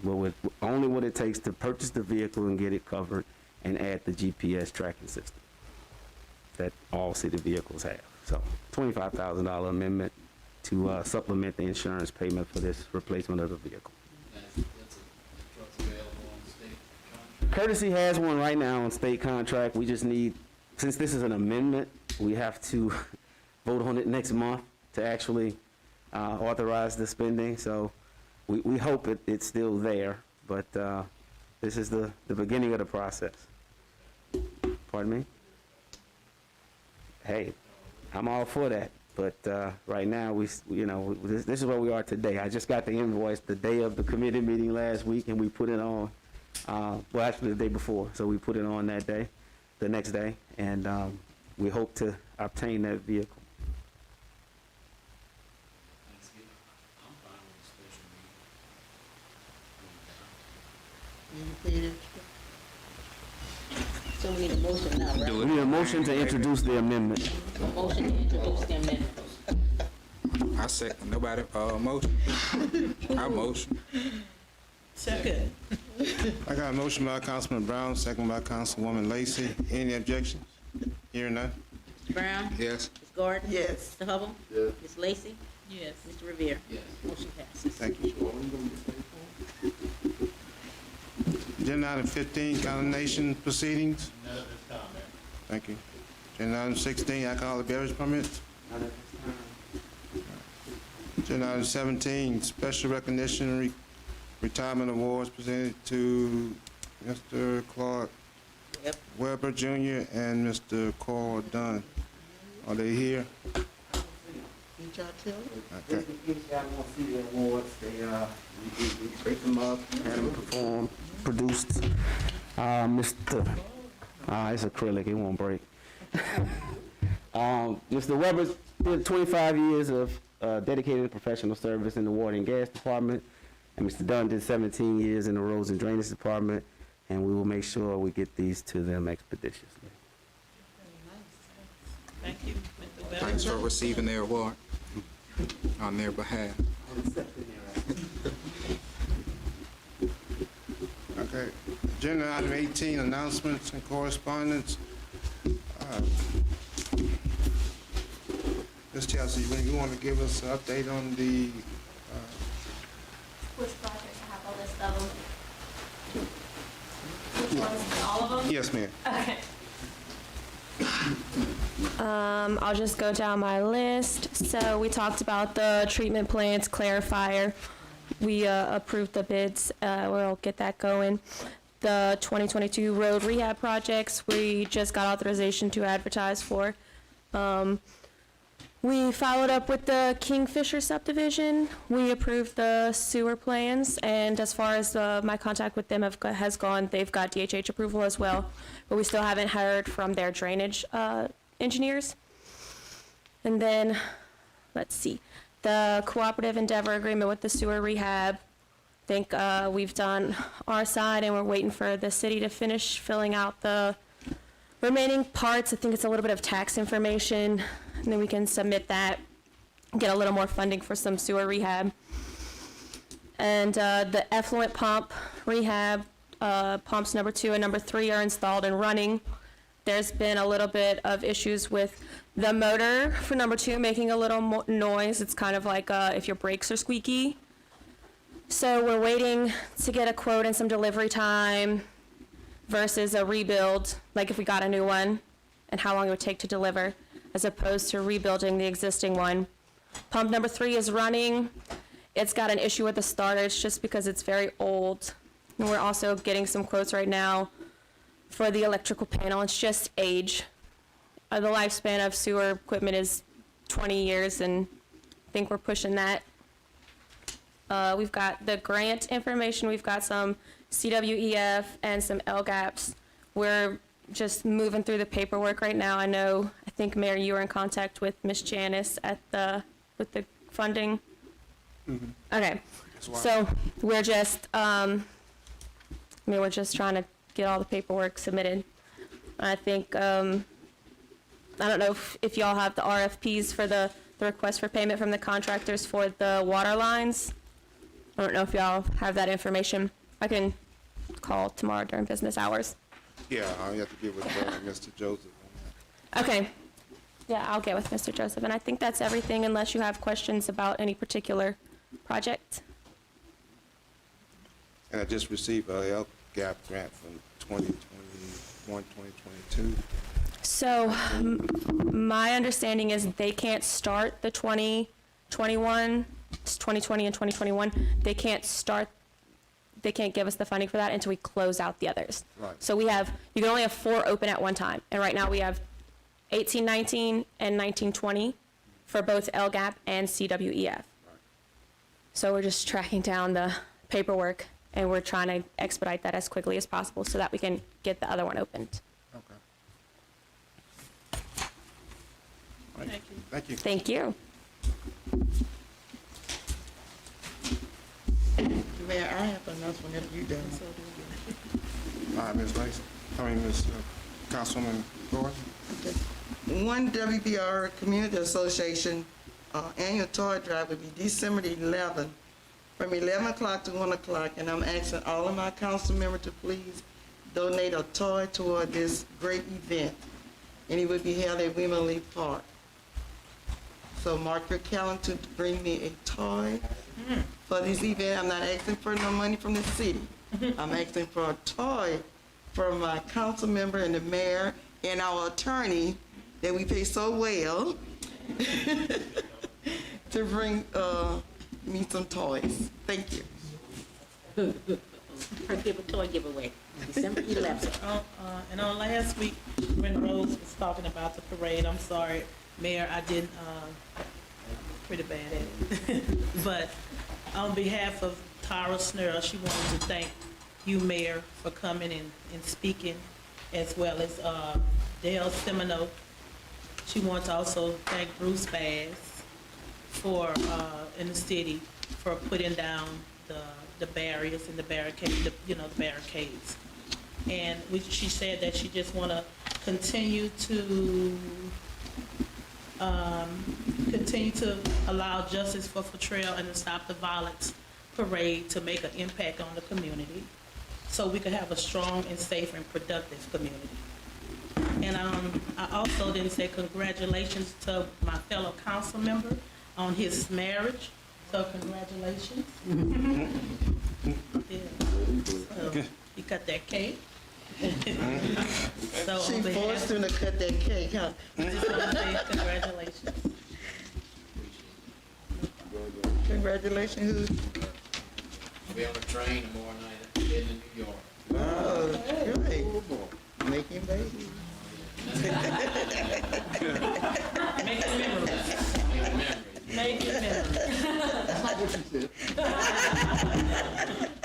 only what it takes to purchase the vehicle and get it covered and add the GPS tracking system that all city vehicles have. So $25,000 amendment to supplement the insurance payment for this replacement of the vehicle. That's truck's available on the state contract. Courtesy has one right now on state contract. We just need, since this is an amendment, we have to vote on it next month to actually authorize the spending. So we hope it's still there, but this is the beginning of the process. Pardon me? Hey, I'm all for that. But right now, this is where we are today. I just got the invoice the day of the committee meeting last week, and we put it on, well, actually the day before, so we put it on that day. the next day, and we hope to obtain that vehicle. Thanksgiving, I'm fine with a special meeting. So we need a motion now, right? We need a motion to introduce the amendment. A motion to introduce the amendment. I second, nobody, motion? I motion. Second. I got a motion by Councilman Brown, second by Councilwoman Lacy. Any objections? Hearing none? Mr. Brown? Yes. Ms. Gordon? Yes. Mr. Hubble? Yes. Ms. Lacy? Yes. Mr. Riviere? Yes. Motion passes. Thank you. Agenda item 15, condemnation proceedings. None at this time, Mayor. Thank you. Agenda item 16, alcoholic beverage permits. Agenda item 17, special recognition and retirement awards presented to Mr. Clark Weber Jr. and Mr. Carl Dunn. Are they here? Did y'all tell them? Okay. Each got one see the awards. They we picked them up, had them perform, produced. Mr. It's acrylic, it won't break. Mr. Weber did 25 years of dedicated professional service in the water and gas department, and Mr. Dunn did 17 years in the roads and drainage department, and we will make sure we get these to them expeditiously. Thank you, Mr. Weber. Thanks for receiving their award on their behalf. Okay. Agenda item 18, announcements and correspondence. Ms. Chelsea, you want to give us an update on the, Which projects? I have a list of them. Which ones? All of them? yes, ma'am. Okay. I'll just go down my list. So we talked about the treatment plants, clarifier. We approved the bids. We'll get that going. The 2022 road rehab projects, we just got authorization to advertise for. We followed up with the Kingfisher subdivision. We approved the sewer plans, and as far as my contact with them has gone, they've got DHH approval as well, but we still haven't heard from their drainage engineers. And then, let's see, the cooperative endeavor agreement with the sewer rehab. I think we've done our side, and we're waiting for the city to finish filling out the remaining parts. I think it's a little bit of tax information, and then we can submit that, get a little more funding for some sewer rehab. And the effluent pump rehab, pumps number 2 and number 3 are installed and running. There's been a little bit of issues with the motor for number 2 making a little noise. It's kind of like if your brakes are squeaky. So we're waiting to get a quote and some delivery time versus a rebuild, like if we got a new one, and how long it would take to deliver, as opposed to rebuilding the existing one. Pump number 3 is running. It's got an issue with the starter. It's just because it's very old. And we're also getting some quotes right now for the electrical panel. It's just age. The lifespan of sewer equipment is 20 years, and I think we're pushing that. We've got the grant information. We've got some CWEF and some LGAPs. We're just moving through the paperwork right now. I think, Mayor, you were in contact with Ms. Janice with the funding. Mm-hmm. Okay, so we're just, we're just trying to get all the paperwork submitted. I think, I don't know if y'all have the RFPs for the request for payment from the contractors for the water lines. I don't know if y'all have that information. I can call tomorrow during business hours. Yeah, I have to get with Mr. Joseph on Okay. Yeah, I'll get with Mr. Joseph, and I think that's everything unless you have questions about any particular project. that. And I just received a LGAP grant from 2021, 2022. So my understanding is they can't start the 2021, it's 2020 and 2021. They can't give us the funding for that until we close out the others. Right. So you can only have 4 open at one time. And right now we have 1819 and 1920 for both LGAP and CWEF. Right. So we're just tracking down the paperwork, and we're trying to expedite that as quickly as possible so that we can get the other one opened. Okay. Thank you. Thank you. Thank you. Mayor, I have an announcement if you done. Ms. Lacy, Ms. Councilwoman Gordon. One WBR Community Association annual toy drive will be December the 11th from 11 o'clock to 1 o'clock, and I'm asking all of my council members to please donate a toy toward this great event. And it will be held at Wimberley Park. So mark your calendar to bring me a toy for this event. I'm not asking for no money from the city. I'm asking for a toy for my council member and the mayor and our attorney that we pay so well to bring me some toys. Thank you. Give a toy giveaway, December 11th. And on last week, when Rose was talking about the parade, I'm sorry, Mayor, I didn't, pretty bad at it. But on behalf of Tara Snurl, she wanted to thank you, Mayor, for coming and speaking, as well as Dale Semino. She wants to also thank Bruce Bass for, in the city, for putting down the barriers and the barricades, the barricades. And she said that she just want to continue to allow justice for Trail and to stop the violence parade to make an impact on the community, so we can have a strong and safe and productive community. And I also didn't say congratulations to my fellow council member on his marriage. So congratulations. Yeah. So he cut that cake. So She forced him to cut that cake, huh? I just want to say congratulations. Congratulations. I'll be on the train tomorrow night heading to New York. Oh, great. Making babies. Making memories. Making memories. That's not what you said.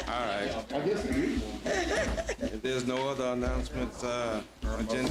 All right. I guess it is. If there's no other announcements, agenda